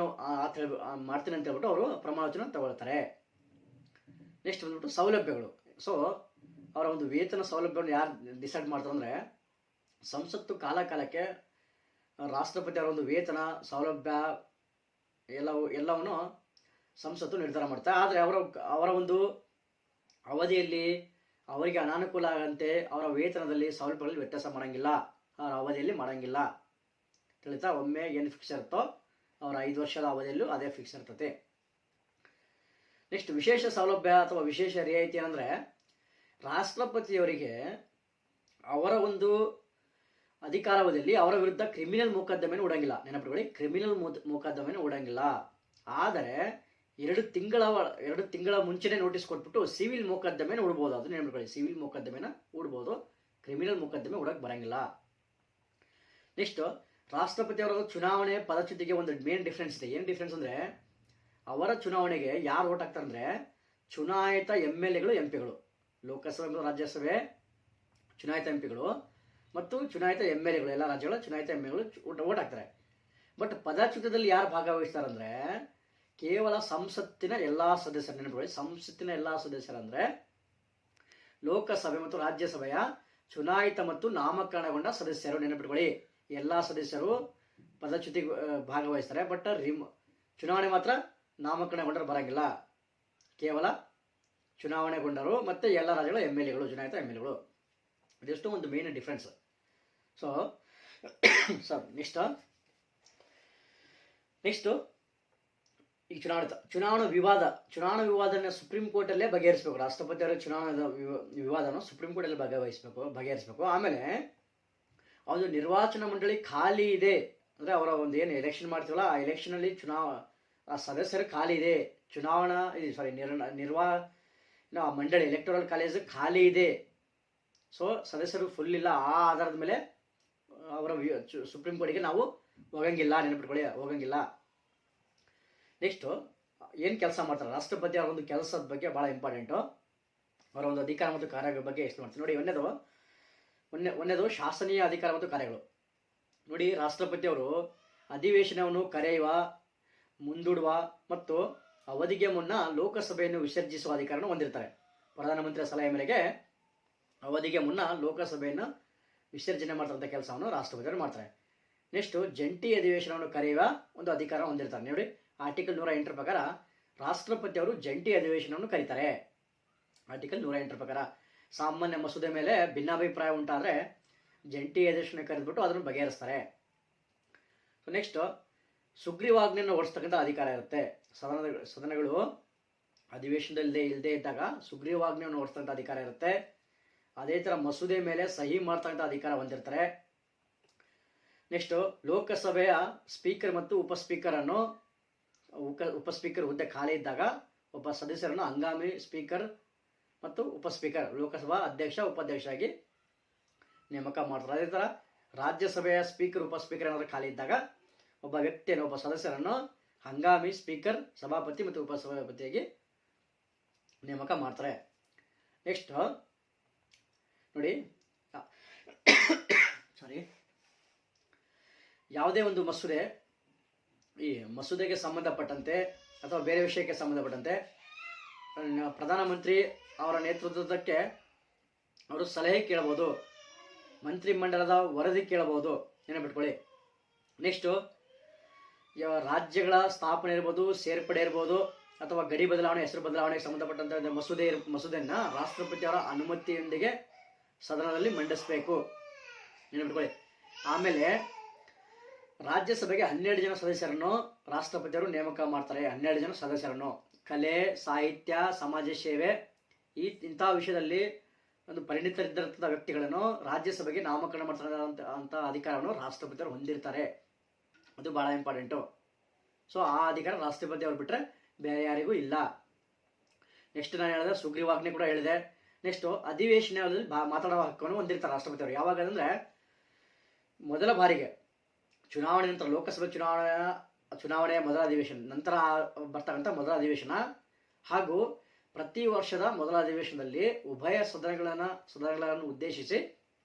ಅಂತ ಹೇಳ್ಬಿಟ್ಟು ಅವರು ಪ್ರಮಾಣ ವಚನ ತಗೊಳ್ತಾರೆ. ನೆಕ್ಸ್ಟ್ ಬಂದ್ಬಿಟ್ಟು ಸೌಲಭ್ಯಗಳು. ಸೊ ಅವರ ಒಂದು ವೇತನ ಸೌಲಭ್ಯವನ್ನು ಯಾರು ಡಿಸೈಡ್ ಮಾಡ್ತಾರೆ ಅಂದರೆ, ಸಂಸತ್ತು ಕಾಲಕ್ಕೆ ರಾಷ್ಟ್ರಪತಿ ಅವರ ಒಂದು ವೇತನ ಸೌಲಭ್ಯ ಎಲ್ಲವನ್ನು ಸಂಸತ್ತು ನಿರ್ಧಾರ ಮಾಡ್ತಾರೆ. ಆದರೆ ಅವರ ಒಂದು ಅವಧಿಯಲ್ಲಿ ಅವರಿಗೆ ಅನಾನುಕೂಲ ಆಗಂತೆ ಅವರ ವೇತನದಲ್ಲಿ ಸೌಲಭ್ಯಗಳಲ್ಲಿ ವ್ಯತ್ಯಾಸ ಮಾಡೋಂಗಿಲ್ಲ, ಅವರ ಅವಧಿಯಲ್ಲಿ ಮಾಡೋಂಗಿಲ್ಲ. ತಿಳಿತಾ? ಒಮ್ಮೆ ಏನು ಫಿಕ್ಸ್ ಇರುತ್ತೋ ಅವರ 5 ವರ್ಷದ ಅವಧಿಯಲ್ಲೂ ಅದೇ ಫಿಕ್ಸ್ ಇರ್ತದೆ. ನೆಕ್ಸ್ಟ್ ವಿಶೇಷ ಸೌಲಭ್ಯ ಅಥವಾ ವಿಶೇಷ ರಿಯಾಯಿತಿ ಅಂದರೆ, ರಾಷ್ಟ್ರಪತಿಯವರಿಗೆ ಅವರ ಒಂದು ಅಧಿಕಾರಾವಧಿಯಲ್ಲಿ ಅವರ ವಿರುದ್ಧ ಕ್ರಿಮಿನಲ್ ಮೊಕದ್ದಮೆಯನ್ನು ಹೂಡಂಗಿಲ್ಲ. ನೆನಪಿಟ್ಕೊಳ್ಳಿ, ಕ್ರಿಮಿನಲ್ ಮೊಕದ್ದಮೆಯನ್ನು ಹೂಡಂಗಿಲ್ಲ. ಆದರೆ 2 ತಿಂಗಳ ಮುಂಚೆನೇ ನೋಟಿಸ್ ಕೊಟ್ಬಿಟ್ಟು ಸಿವಿಲ್ ಮೊಕದ್ದಮೆನ ಹೂಡ್ಬೋದು. ಅದು ನೆನಪಿಟ್ಕೊಳ್ಳಿ, ಸಿವಿಲ್ ಮೊಕದ್ದಮೆನ ಹೂಡ್ಬೋದು, ಕ್ರಿಮಿನಲ್ ಮೊಕದ್ದಮೆ ಹೂಡಕ್ಕೆ ಬರಂಗಿಲ್ಲ. ನೆಕ್ಸ್ಟ್, ರಾಷ್ಟ್ರಪತಿ ಅವರ ಚುನಾವಣೆ ಪದಚ್ಯುತಿಗೆ ಒಂದು ಮೇನ್ ಡಿಫ್ರೆನ್ಸ್ ಇದೆ. ಏನು ಡಿಫ್ರೆನ್ಸ್ ಅಂದರೆ, ಅವರ ಚುನಾವಣೆಗೆ ಯಾರು ಓಟ್ ಹಾಕ್ತಾರೆ ಅಂದರೆ ಚುನಾಯಿತ MLAಗಳು MP ಗಳು, ಲೋಕಸಭೆ ಮತ್ತು ರಾಜ್ಯಸಭೆ ಚುನಾಯಿತ MP ಗಳು ಮತ್ತು ಚುನಾಯಿತ MLAಗಳು, ಎಲ್ಲ ರಾಜ್ಯಗಳ ಚುನಾಯಿತ MLAಗಳು ಓಟ್ ಹಾಕ್ತಾರೆ. ಬಟ್ ಪದಚ್ಯುತದಲ್ಲಿ ಯಾರು ಭಾಗವಹಿಸ್ತಾರೆ ಅಂದರೆ ಕೇವಲ ಸಂಸತ್ತಿನ ಎಲ್ಲ ಸದಸ್ಯರು. ನೆನಪಿಕೊಳ್ಳಿ, ಸಂಸತ್ತಿನ ಎಲ್ಲ ಸದಸ್ಯರಂದರೆ ಲೋಕಸಭೆ ಮತ್ತು ರಾಜ್ಯಸಭೆಯ ಚುನಾಯಿತ ಮತ್ತು ನಾಮಕರಣಗೊಂಡ ಸದಸ್ಯರು. ನೆನಪಿಟ್ಕೊಳ್ಳಿ, ಎಲ್ಲ ಸದಸ್ಯರು ಪದಚ್ಯುತಿ ಭಾಗವಹಿಸ್ತಾರೆ. ಬಟ್ ಚುನಾವಣೆ ಮಾತ್ರ ನಾಮಕರಣಗೊಂಡರು ಬರಂಗಿಲ್ಲ. ಕೇವಲ ಚುನಾವಣೆಗೊಂಡರು ಮತ್ತು ಎಲ್ಲ ರಾಜ್ಯಗಳ MLAಗಳು, ಚುನಾಯಿತ MLAಗಳು. ಇದೆಷ್ಟು ಒಂದು ಮೇನ್ ಡಿಫ್ರೆನ್ಸ್. ಸೊ ನೆಕ್ಸ್ಟು ಈ ಚುನಾವಣಾ ವಿವಾದನ ಸುಪ್ರೀಂ ಕೋರ್ಟಲ್ಲೇ ಬಗೆಹರಿಸಬೇಕು. ರಾಷ್ಟ್ರಪತಿ ಅವರ ಚುನಾವಣಾ ವಿವಾದನ ಸುಪ್ರೀಂ ಕೋರ್ಟಲ್ಲಿ ಬಗೆಹರಿಸಬೇಕು. ಆಮೇಲೆ ಒಂದು ನಿರ್ವಾಚನ ಮಂಡಳಿ ಖಾಲಿ ಇದೆ ಅಂದರೆ ಅವರ ಒಂದು ಏನು ಎಲೆಕ್ಷನ್ ಮಾಡ್ತೀವಲ್ಲ, ಆ ಎಲೆಕ್ಷನಲ್ಲಿ ಆ ಸದಸ್ಯರು ಖಾಲಿ ಇದೆ, ನಿರ್ವಾಹಣಾ ಮಂಡಳಿ ಎಲೆಕ್ಟೋರಲ್ ಕಾಲೇಜ್ ಖಾಲಿ ಇದೆ, ಸೊ ಸದಸ್ಯರು ಫುಲ್ ಇಲ್ಲ, ಆ ಆಧಾರದ ಮೇಲೆ ಅವರ ಸುಪ್ರೀಂ ಕೋರ್ಟಿಗೆ ನಾವು ಹೋಗಂಗಿಲ್ಲ. ನೆನಪಿಟ್ಕೊಳ್ಳಿ, ಹೋಗಂಗಿಲ್ಲ. ನೆಕ್ಸ್ಟು ಏನು ಕೆಲಸ ಮಾಡ್ತಾರೆ ರಾಷ್ಟ್ರಪತಿ ಅವರ ಒಂದು ಕೆಲಸದ ಬಗ್ಗೆ ಭಾಳ ಇಂಪಾರ್ಟೆಂಟು. ಅವರ ಒಂದು ಅಧಿಕಾರ ಮತ್ತು ಕಾರ್ಯಗಳ ಬಗ್ಗೆ ಎಷ್ಟು ಮಾಡ್ತೀವಿ ನೋಡಿ. ಒಂದನೇದು ಶಾಸನೀಯ ಅಧಿಕಾರ ಮತ್ತು ಕಾರ್ಯಗಳು. ನೋಡಿ, ರಾಷ್ಟ್ರಪತಿ ಅವರು ಅಧಿವೇಶನವನ್ನು ಕರೆಯುವ, ಮುಂದೂಡುವ ಮತ್ತು ಅವಧಿಗೆ ಮುನ್ನ ಲೋಕಸಭೆಯನ್ನು ವಿಸರ್ಜಿಸುವ ಅಧಿಕಾರವನ್ನು ಹೊಂದಿರ್ತಾರೆ. ಪ್ರಧಾನಮಂತ್ರಿಯ ಸಲಹೆ ಮೇರೆಗೆ ಅವಧಿಗೆ ಮುನ್ನ ಲೋಕಸಭೆಯನ್ನು ವಿಸರ್ಜನೆ ಮಾಡ್ತಕ್ಕಂಥ ಕೆಲಸವನ್ನು ರಾಷ್ಟ್ರಪತಿಯವರು ಮಾಡ್ತಾರೆ. ನೆಕ್ಸ್ಟು ಜಂಟಿ ಅಧಿವೇಶನವನ್ನು ಕರೆಯುವ ಒಂದು ಅಧಿಕಾರ ಹೊಂದಿರ್ತಾರೆ. ನೋಡಿ, ಆರ್ಟಿಕಲ್ 108 ಪ್ರಕಾರ ರಾಷ್ಟ್ರಪತಿಯವರು ಜಂಟಿ ಅಧಿವೇಶನವನ್ನು ಕರೀತಾರೆ. ಆರ್ಟಿಕಲ್ 108 ಪ್ರಕಾರ ಸಾಮಾನ್ಯ ಮಸೂದೆ ಮೇಲೆ ಭಿನ್ನಾಭಿಪ್ರಾಯ ಉಂಟಾದರೆ ಜಂಟಿ ಅಧಿವೇಶನ ಕರೆದ್ಬಿಟ್ಟು ಅದನ್ನು ಬಗೆಹರಿಸ್ತಾರೆ. ಸೊ ನೆಕ್ಸ್ಟು ಸುಗ್ರೀವಾಜ್ಞೆಯನ್ನು ಹೊರಡಿಸ್ತಕ್ಕಂಥ ಅಧಿಕಾರ ಇರುತ್ತೆ. ಸದನಗಳು ಅಧಿವೇಶನದಲ್ಲಿ ಇಲ್ಲದೆ ಇದ್ದಾಗ ಸುಗ್ರೀವಾಜ್ಞೆಯನ್ನು ಹೊರಡಿಸ್ತಕ್ಕಂಥ ಅಧಿಕಾರ ಇರುತ್ತೆ. ಅದೇ ಥರ ಮಸೂದೆ ಮೇಲೆ ಸಹಿ ಮಾಡ್ತಕ್ಕಂಥ ಅಧಿಕಾರ ಹೊಂದಿರ್ತಾರೆ. ನೆಕ್ಸ್ಟು ಲೋಕಸಭೆಯ ಸ್ಪೀಕರ್ ಮತ್ತು ಉಪಸ್ಪೀಕರ್ ಹುದ್ದೆ ಖಾಲಿ ಇದ್ದಾಗ ಒಬ್ಬ ಸದಸ್ಯರನ್ನು ಹಂಗಾಮಿ ಸ್ಪೀಕರ್ ಮತ್ತು ಉಪಸ್ಪೀಕರ್, ಲೋಕಸಭಾ ಅಧ್ಯಕ್ಷ ಉಪಾಧ್ಯಕ್ಷರಾಗಿ ನೇಮಕ ಮಾಡ್ತಾರೆ. ಅದೇ ಥರ ರಾಜ್ಯಸಭೆಯ ಸ್ಪೀಕರ್ ಉಪಸ್ಪೀಕರ್ ಏನಾದರೂ ಖಾಲಿ ಇದ್ದಾಗ ಒಬ್ಬ ಸದಸ್ಯರನ್ನು ಹಂಗಾಮಿ ಸ್ಪೀಕರ್, ಸಭಾಪತಿ ಮತ್ತು ಉಪಸಭಾಪತಿಯಾಗಿ ನೇಮಕ ಮಾಡ್ತಾರೆ. ನೆಕ್ಸ್ಟ್ ನೋಡಿ, ಯಾವುದೇ ಒಂದು ಮಸೂದೆಗೆ ಸಂಬಂಧಪಟ್ಟಂತೆ ಅಥವಾ ಬೇರೆ ವಿಷಯಕ್ಕೆ ಸಂಬಂಧಪಟ್ಟಂತೆ ಪ್ರಧಾನಮಂತ್ರಿ ಅವರ ನೇತೃತ್ವಕ್ಕೆ ಅವರು ಸಲಹೆ ಕೇಳಬಹುದು, ಮಂತ್ರಿಮಂಡಲದ ವರದಿ ಕೇಳಬಹುದು. ನೆನಪಿಟ್ಕೊಳ್ಳಿ. ನೆಕ್ಸ್ಟು ರಾಜ್ಯಗಳ ಸ್ಥಾಪನೆ ಇರ್ಬೋದು, ಸೇರ್ಪಡೆ ಇರ್ಬೋದು, ಅಥವಾ ಗಡಿ ಬದಲಾವಣೆ, ಹೆಸರು ಬದಲಾವಣೆಗೆ ಸಂಬಂಧಪಟ್ಟಂಥ ಮಸೂದೆಯನ್ನು ರಾಷ್ಟ್ರಪತಿಯವರ ಅನುಮತಿಯೊಂದಿಗೆ ಸದನದಲ್ಲಿ ಮಂಡಿಸಬೇಕು. ನೆನಪಿಟ್ಕೊಳ್ಳಿ. ಆಮೇಲೆ ರಾಜ್ಯಸಭೆಗೆ 12 ಜನ ಸದಸ್ಯರನ್ನು ರಾಷ್ಟ್ರಪತಿಯವರು ನೇಮಕ ಮಾಡ್ತಾರೆ. 12 ಜನ ಸದಸ್ಯರನ್ನು ಕಲೆ, ಸಾಹಿತ್ಯ, ಸಮಾಜ ಸೇವೆ ಇಂಥ ವಿಷಯದಲ್ಲಿ ಒಂದು ಪರಿಣಿತರಿದ್ದಂಥ ವ್ಯಕ್ತಿಗಳನ್ನು ರಾಜ್ಯಸಭೆಗೆ ನಾಮಕರಣ ಮಾಡ್ತಕ್ಕಂಥ ಅಧಿಕಾರವನ್ನು ರಾಷ್ಟ್ರಪತಿಯವರು ಹೊಂದಿರ್ತಾರೆ. ಅದು ಭಾಳ ಇಂಪಾರ್ಟೆಂಟು. ಸೊ ಆ ಅಧಿಕಾರ ರಾಷ್ಟ್ರಪತಿ ಅವ್ರು ಬಿಟ್ಟರೆ ಬೇರೆ ಯಾರಿಗೂ ಇಲ್ಲ. ನೆಕ್ಸ್ಟ್ ನಾನು ಹೇಳಿದೆ, ಸುಗ್ರೀವಾಜ್ಞೆ ಕೂಡ ಹೇಳಿದೆ. ನೆಕ್ಸ್ಟು ಅಧಿವೇಶನದಲ್ಲಿ ಮಾತಾಡುವ ಹಕ್ಕನ್ನು ಹೊಂದಿರ್ತಾರೆ ರಾಷ್ಟ್ರಪತಿಯವರು. ಯಾವಾಗ ಅಂದರೆ ಮೊದಲ ಬಾರಿಗೆ ಚುನಾವಣೆ ನಂತರ, ಲೋಕಸಭೆ ಚುನಾವಣೆಯ ಮೊದಲ ಅಧಿವೇಶನ ನಂತರ ಬರ್ತಕ್ಕಂಥ ಮೊದಲ ಅಧಿವೇಶನ ಹಾಗೂ ಪ್ರತಿ ವರ್ಷದ ಮೊದಲ ಅಧಿವೇಶನದಲ್ಲಿ ಉಭಯ ಸದನಗಳನ್ನು ಉದ್ದೇಶಿಸಿ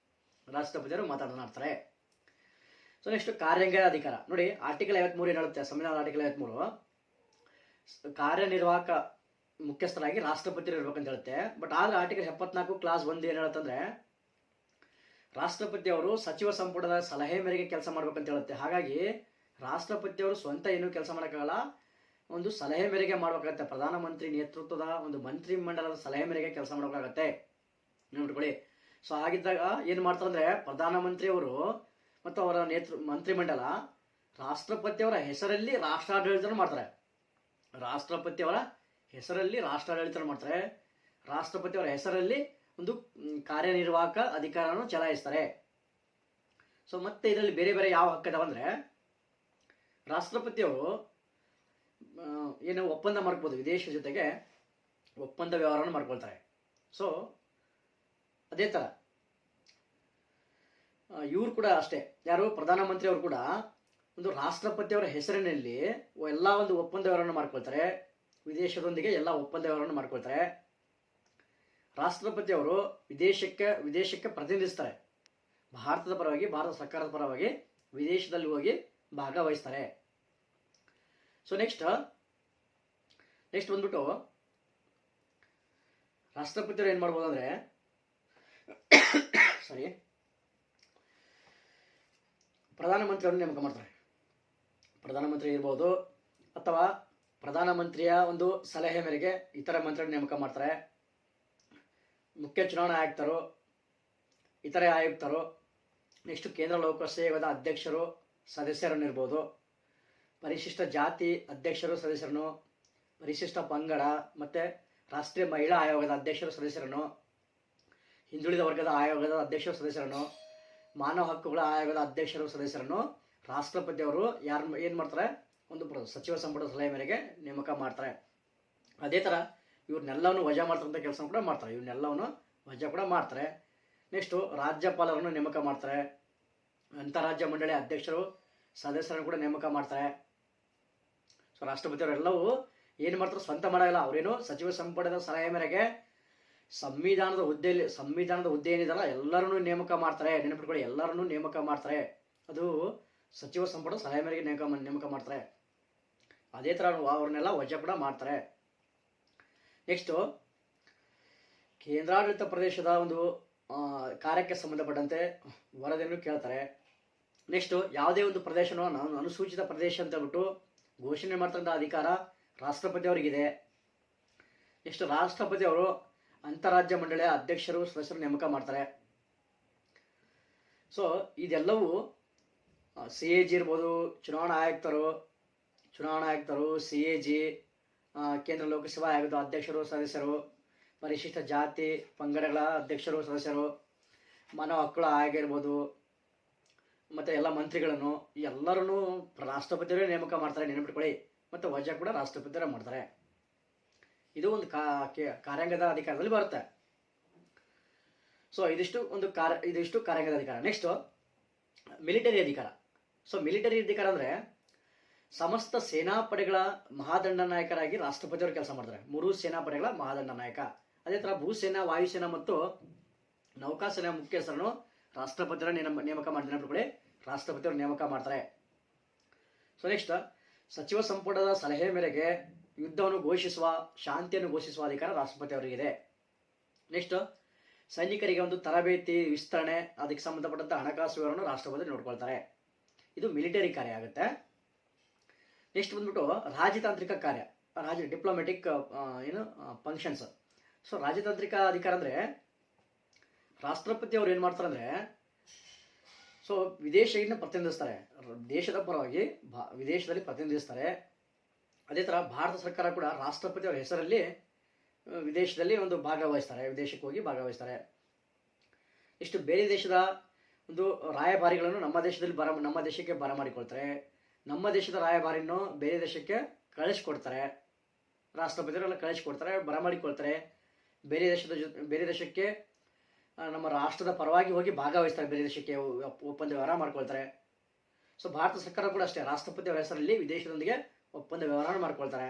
ರಾಷ್ಟ್ರಪತಿಯವರು ಮಾತನಾಡ್ತಾರೆ. ಸೊ ನೆಕ್ಸ್ಟ್ ಕಾರ್ಯಾಂಗ ಅಧಿಕಾರ ನೋಡಿ, ಆರ್ಟಿಕಲ್ 53 ಏನು ಹೇಳುತ್ತೆ, ಸಂವಿಧಾನದ ಆರ್ಟಿಕಲ್ 53 ಕಾರ್ಯನಿರ್ವಾಹಕ ಮುಖ್ಯಸ್ಥರಾಗಿ ರಾಷ್ಟ್ರಪತಿಯವರು ಇರ್ಬೇಕಂತ ಹೇಳುತ್ತೆ. ಬಟ್ ಆದರೆ ಆರ್ಟಿಕಲ್ 74 ಕ್ಲಾಸ್ 1 ಏನು ಹೇಳುತ್ತಂದ್ರೆ ರಾಷ್ಟ್ರಪತಿಯವರು ಸಚಿವ ಸಂಪುಟದ ಸಲಹೆ ಮೇರೆಗೆ ಕೆಲಸ ಮಾಡ್ಬೇಕಂತ ಹೇಳುತ್ತೆ. ಹಾಗಾಗಿ ರಾಷ್ಟ್ರಪತಿಯವರು ಸ್ವಂತ ಏನೂ ಕೆಲಸ ಮಾಡೋಕ್ಕಾಗಲ್ಲ, ಒಂದು ಸಲಹೆ ಮೇರೆಗೆ ಮಾಡಬೇಕಾಗತ್ತೆ. ಪ್ರಧಾನಮಂತ್ರಿ ನೇತೃತ್ವದ ಒಂದು ಮಂತ್ರಿಮಂಡಲದ ಸಲಹೆ ಮೇರೆಗೆ ಕೆಲಸ ಮಾಡಬೇಕಾಗತ್ತೆ. ನೋಡ್ಕೊಳ್ಳಿ. ಸೊ ಹಾಗಿದ್ದಾಗ ಏನು ಮಾಡ್ತಾರೆ ಅಂದರೆ ಪ್ರಧಾನಮಂತ್ರಿಯವರು ಮತ್ತು ಅವರ ಮಂತ್ರಿಮಂಡಲ ರಾಷ್ಟ್ರಪತಿಯವರ ಹೆಸರಲ್ಲಿ ರಾಷ್ಟ್ರಾಡಳಿತ ಮಾಡ್ತಾರೆ. ರಾಷ್ಟ್ರಪತಿಯವರ ಹೆಸರಲ್ಲಿ ಒಂದು ಕಾರ್ಯನಿರ್ವಾಹಕ ಅಧಿಕಾರವನ್ನು ಚಲಾಯಿಸ್ತಾರೆ. ಸೊ ಮತ್ತೆ ಇದರಲ್ಲಿ ಬೇರೆ ಬೇರೆ ಯಾವ ಹಕ್ಕಿದಾವ ಅಂದರೆ, ರಾಷ್ಟ್ರಪತಿಯವರು ಏನು ಒಪ್ಪಂದ ಮಾಡ್ಬೋದು, ವಿದೇಶ ಜೊತೆಗೆ ಒಪ್ಪಂದ ವ್ಯವಹಾರವನ್ನು ಮಾಡ್ಕೊಳ್ತಾರೆ. ಸೊ ಅದೇ ಥರ ಇವರು ಕೂಡ ಅಷ್ಟೇ, ಯಾರು ಪ್ರಧಾನಮಂತ್ರಿ ಅವರು ಕೂಡ ಒಂದು ರಾಷ್ಟ್ರಪತಿಯವರ ಹೆಸರಿನಲ್ಲಿ ಎಲ್ಲ ಒಂದು ಒಪ್ಪಂದ ವ್ಯವಹಾರವನ್ನು ಮಾಡ್ಕೊಳ್ತಾರೆ, ವಿದೇಶದೊಂದಿಗೆ ಎಲ್ಲ ಒಪ್ಪಂದ ವ್ಯವಹಾರವನ್ನು ಮಾಡ್ಕೊಳ್ತಾರೆ. ರಾಷ್ಟ್ರಪತಿಯವರು ವಿದೇಶಕ್ಕೆ ಪ್ರತಿನಿಧಿಸ್ತಾರೆ, ಭಾರತದ ಪರವಾಗಿ, ಭಾರತ ಸರ್ಕಾರದ ಪರವಾಗಿ ವಿದೇಶದಲ್ಲಿ ಹೋಗಿ ಭಾಗವಹಿಸ್ತಾರೆ. ಸೊ ನೆಕ್ಸ್ಟ್ ಬಂದ್ಬಿಟ್ಟು ರಾಷ್ಟ್ರಪತಿಯವರು ಏನು ಮಾಡ್ಬೋದು ಅಂದರೆ ಪ್ರಧಾನಮಂತ್ರಿಯವ್ರನ್ನ ನೇಮಕ ಮಾಡ್ತಾರೆ. ಪ್ರಧಾನಮಂತ್ರಿ ಇರ್ಬೋದು, ಅಥವಾ ಪ್ರಧಾನಮಂತ್ರಿಯ ಒಂದು ಸಲಹೆ ಮೇರೆಗೆ ಇತರ ಮಂತ್ರಿಯನ್ನು ನೇಮಕ ಮಾಡ್ತಾರೆ. ಮುಖ್ಯ ಚುನಾವಣಾ ಆಯುಕ್ತರು, ಇತರೆ ಆಯುಕ್ತರು, ನೆಕ್ಸ್ಟ್ ಕೇಂದ್ರ ಲೋಕಸೇವಾ ಆಯೋಗದ ಅಧ್ಯಕ್ಷರು ಸದಸ್ಯರನ್ನು ಇರ್ಬೋದು, ಪರಿಶಿಷ್ಟ ಜಾತಿ ಅಧ್ಯಕ್ಷರು ಸದಸ್ಯರನ್ನು, ಪರಿಶಿಷ್ಟ ಪಂಗಡ ಮತ್ತು ರಾಷ್ಟ್ರೀಯ ಮಹಿಳಾ ಆಯೋಗದ ಅಧ್ಯಕ್ಷರು ಸದಸ್ಯರನ್ನು, ಹಿಂದುಳಿದ ವರ್ಗದ ಆಯೋಗದ ಅಧ್ಯಕ್ಷರು ಸದಸ್ಯರನ್ನು, ಮಾನವ ಹಕ್ಕುಗಳ ಆಯೋಗದ ಅಧ್ಯಕ್ಷರು ಸದಸ್ಯರನ್ನು ರಾಷ್ಟ್ರಪತಿಯವರು ಏನು ಮಾಡ್ತಾರೆ, ಒಂದು ಸಚಿವ ಸಂಪುಟದ ಸಲಹೆ ಮೇರೆಗೆ ನೇಮಕ ಮಾಡ್ತಾರೆ. ಅದೇ ಥರ ಇವ್ರನ್ನೆಲ್ಲವನ್ನು ವಜಾ ಮಾಡ್ತಕ್ಕಂಥ ಕೆಲಸ ಕೂಡ ಮಾಡ್ತಾರೆ, ಇವನ್ನೆಲ್ಲವನ್ನು ವಜಾ ಕೂಡ ಮಾಡ್ತಾರೆ. ನೆಕ್ಸ್ಟು ರಾಜ್ಯಪಾಲರನ್ನು ನೇಮಕ ಮಾಡ್ತಾರೆ, ಅಂತಾರಾಜ್ಯ ಮಂಡಳಿ ಅಧ್ಯಕ್ಷರು ಸದಸ್ಯರನ್ನು ಕೂಡ ನೇಮಕ ಮಾಡ್ತಾರೆ. ಸೊ ರಾಷ್ಟ್ರಪತಿಯವರೆಲ್ಲವೂ ಏನು ಮಾಡ್ತಾರೆ, ಸ್ವಂತ ಮಾಡೋಲ್ಲ, ಅವರೇನು ಸಚಿವ ಸಂಪುಟದ ಸಲಹೆ ಮೇರೆಗೆ ಸಂವಿಧಾನದ ಹುದ್ದೆ ಏನಿದೆಲ್ಲ ಎಲ್ಲರನ್ನೂ ನೇಮಕ ಮಾಡ್ತಾರೆ. ನೆನಪಿಟ್ಕೊಳ್ಳಿ, ಎಲ್ಲರನ್ನೂ ನೇಮಕ ಮಾಡ್ತಾರೆ. ಅದು ಸಚಿವ ಸಂಪುಟದ ಸಲಹೆ ಮೇರೆಗೆ ನೇಮಕ ಮಾಡ್ತಾರೆ. ಅದೇ ಥರ ಅವ್ರನ್ನೆಲ್ಲ ವಜಾ ಕೂಡ ಮಾಡ್ತಾರೆ. ನೆಕ್ಸ್ಟು ಕೇಂದ್ರಾಡಳಿತ ಪ್ರದೇಶದ ಒಂದು ಕಾರ್ಯಕ್ಕೆ ಸಂಬಂಧಪಟ್ಟಂತೆ ವರದಿಯನ್ನು ಕೇಳ್ತಾರೆ. ನೆಕ್ಸ್ಟು ಯಾವುದೇ ಒಂದು ಪ್ರದೇಶನೋ ಅನುಸೂಚಿತ ಪ್ರದೇಶ ಅಂತ ಹೇಳ್ಬಿಟ್ಟು ಘೋಷಣೆ ಮಾಡ್ತಕ್ಕಂಥ ಅಧಿಕಾರ ರಾಷ್ಟ್ರಪತಿಯವರಿಗಿದೆ. ನೆಕ್ಸ್ಟ್ ರಾಷ್ಟ್ರಪತಿಯವರು ಅಂತಾರಾಜ್ಯ ಮಂಡಳಿಯ ಅಧ್ಯಕ್ಷರು ಸದಸ್ಯರು ನೇಮಕ ಮಾಡ್ತಾರೆ. ಸೊ ಇದೆಲ್ಲವೂ CAG ಇರ್ಬೋದು, ಚುನಾವಣಾ ಆಯುಕ್ತರು, CAG, ಕೇಂದ್ರ ಲೋಕಸೇವಾ ಆಯೋಗದ ಅಧ್ಯಕ್ಷರು ಸದಸ್ಯರು, ಪರಿಶಿಷ್ಟ ಜಾತಿ ಪಂಗಡಗಳ ಅಧ್ಯಕ್ಷರು ಸದಸ್ಯರು, ಮಾನವ ಹಕ್ಕುಗಳ ಆಯೋಗ ಇರ್ಬೋದು, ಮತ್ತು ಎಲ್ಲ ಮಂತ್ರಿಗಳನ್ನು ಎಲ್ಲರನ್ನೂ ರಾಷ್ಟ್ರಪತಿಯವರೇ ನೇಮಕ ಮಾಡ್ತಾರೆ, ನೆನಪಿಟ್ಕೊಳ್ಳಿ. ಮತ್ತು ವಜಾ ಕೂಡ ರಾಷ್ಟ್ರಪತಿಯವರೇ ಮಾಡ್ತಾರೆ. ಇದು ಒಂದು ಕಾರ್ಯಾಂಗದ ಅಧಿಕಾರದಲ್ಲಿ ಬರುತ್ತೆ. ಸೊ ಇದಿಷ್ಟು ಕಾರ್ಯಾಂಗದ ಅಧಿಕಾರ. ನೆಕ್ಸ್ಟು ಮಿಲಿಟರಿ ಅಧಿಕಾರ. ಸೊ ಮಿಲಿಟರಿ ಅಧಿಕಾರ ಅಂದರೆ ಸಮಸ್ತ ಸೇನಾಪಡೆಗಳ ಮಹಾದಂಡನಾಯಕರಾಗಿ ರಾಷ್ಟ್ರಪತಿಯವರು ಕೆಲಸ ಮಾಡ್ತಾರೆ. 3 ಸೇನಾಪಡೆಗಳ ಮಹಾದಂಡನಾಯಕ. ಅದೇ ಥರ ಭೂಸೇನಾ, ವಾಯುಸೇನಾ ಮತ್ತು ನೌಕಾಸೇನಾ ಮುಖ್ಯಸ್ಥರನ್ನು ರಾಷ್ಟ್ರಪತಿಯವರ ನೇಮಕ ಮಾಡಿ, ನೆನಪಿಟ್ಕೊಳ್ಳಿ, ರಾಷ್ಟ್ರಪತಿಯವರು ನೇಮಕ ಮಾಡ್ತಾರೆ. ಸೊ ನೆಕ್ಸ್ಟ್ ಸಚಿವ ಸಂಪುಟದ ಸಲಹೆ ಮೇರೆಗೆ ಯುದ್ಧವನ್ನು ಘೋಷಿಸುವ, ಶಾಂತಿಯನ್ನು ಘೋಷಿಸುವ ಅಧಿಕಾರ ರಾಷ್ಟ್ರಪತಿಯವರಿಗಿದೆ. ನೆಕ್ಸ್ಟ್ ಸೈನಿಕರಿಗೆ ಒಂದು ತರಬೇತಿ, ವಿಸ್ತರಣೆ, ಅದಕ್ಕೆ ಸಂಬಂಧಪಟ್ಟಂಥ ಹಣಕಾಸು ವಿವರವನ್ನು ರಾಷ್ಟ್ರಪತಿ ನೋಡ್ಕೊಳ್ತಾರೆ. ಇದು ಮಿಲಿಟರಿ ಕಾರ್ಯ ಆಗುತ್ತೆ. ನೆಕ್ಸ್ಟ್ ಬಂದ್ಬಿಟ್ಟು ರಾಜತಾಂತ್ರಿಕ ಕಾರ್ಯ, ಡಿಪ್ಲೊಮ್ಯಾಟಿಕ್ ಫಂಕ್ಷನ್ಸ್. ಸೊ ರಾಜತಾಂತ್ರಿಕ ಅಧಿಕಾರ ಅಂದರೆ ರಾಷ್ಟ್ರಪತಿ ಅವ್ರು ಏನು ಮಾಡ್ತಾರೆ ಅಂದರೆ, ಸೊ ವಿದೇಶದಿಂದ ಪ್ರತಿನಿಧಿಸ್ತಾರೆ, ದೇಶದ ಪರವಾಗಿ ವಿದೇಶದಲ್ಲಿ ಪ್ರತಿನಿಧಿಸ್ತಾರೆ. ಅದೇ ಥರ ಭಾರತ ಸರ್ಕಾರ ಕೂಡ ರಾಷ್ಟ್ರಪತಿ ಅವರ ಹೆಸರಲ್ಲಿ ವಿದೇಶದಲ್ಲಿ ಒಂದು ಭಾಗವಹಿಸ್ತಾರೆ, ವಿದೇಶಕ್ಕೆ ಹೋಗಿ ಭಾಗವಹಿಸ್ತಾರೆ. ಇಷ್ಟು ಬೇರೆ ದೇಶದ ಒಂದು ರಾಯಭಾರಿಗಳನ್ನು ನಮ್ಮ ದೇಶಕ್ಕೆ ಬರಮಾಡಿಕೊಳ್ತಾರೆ. ನಮ್ಮ ದೇಶದ ರಾಯಭಾರಿಯನ್ನು ಬೇರೆ ದೇಶಕ್ಕೆ ಕಳಿಸ್ಕೊಡ್ತಾರೆ, ರಾಷ್ಟ್ರಪತಿಯವರೆಲ್ಲ ಕಳಿಸ್ಕೊಡ್ತಾರೆ, ಬರಮಾಡಿಕೊಳ್ತಾರೆ. ಬೇರೆ ದೇಶಕ್ಕೆ ನಮ್ಮ ರಾಷ್ಟ್ರದ ಪರವಾಗಿ ಹೋಗಿ ಭಾಗವಹಿಸ್ತಾರೆ, ಬೇರೆ ದೇಶಕ್ಕೆ ಒಪ್ಪಂದ ವ್ಯವಹಾರ ಮಾಡ್ಕೊಳ್ತಾರೆ. ಸೊ ಭಾರತ ಸರ್ಕಾರ ಕೂಡ ಅಷ್ಟೇ, ರಾಷ್ಟ್ರಪತಿ ಅವರ ಹೆಸರಲ್ಲಿ ವಿದೇಶದೊಂದಿಗೆ ಒಪ್ಪಂದ ವ್ಯವಹಾರ ಮಾಡ್ಕೊಳ್ತಾರೆ.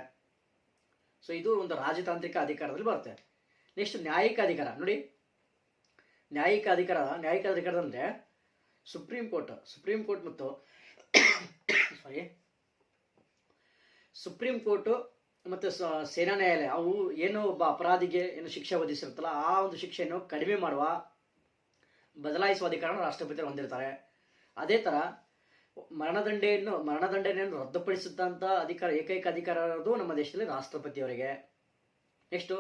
ಸೊ ಇದು ಒಂದು ರಾಜತಾಂತ್ರಿಕ ಅಧಿಕಾರದಲ್ಲಿ ಬರುತ್ತೆ. ನೆಕ್ಸ್ಟ್ ನ್ಯಾಯಿಕ ಅಧಿಕಾರ ನೋಡಿ. ನ್ಯಾಯಿಕ ಅಧಿಕಾರ ಅಂದರೆ ಸುಪ್ರೀಂ ಕೋರ್ಟ್ ಮತ್ತು ಸುಪ್ರೀಂ ಕೋರ್ಟ್ ಮತ್ತು ಸೇನಾ ನ್ಯಾಯಾಲಯ ಅವು ಏನು ಒಬ್ಬ ಅಪರಾಧಿಗೆ ಏನು ಶಿಕ್ಷೆ ವಿಧಿಸಿರುತ್ತಲ್ಲ ಆ ಒಂದು ಶಿಕ್ಷೆಯನ್ನು ಕಡಿಮೆ ಮಾಡುವ, ಬದಲಾಯಿಸುವ ಅಧಿಕಾರವನ್ನು ರಾಷ್ಟ್ರಪತಿಯವರು ಹೊಂದಿರ್ತಾರೆ. ಅದೇ ಥರ ಮರಣದಂಡನೆಯನ್ನು ರದ್ದುಪಡಿಸಿದಂಥ ಏಕೈಕ ಅಧಿಕಾರ ಇರೋದು ನಮ್ಮ ದೇಶದಲ್ಲಿ ರಾಷ್ಟ್ರಪತಿಯವರಿಗೆ. ನೆಕ್ಸ್ಟು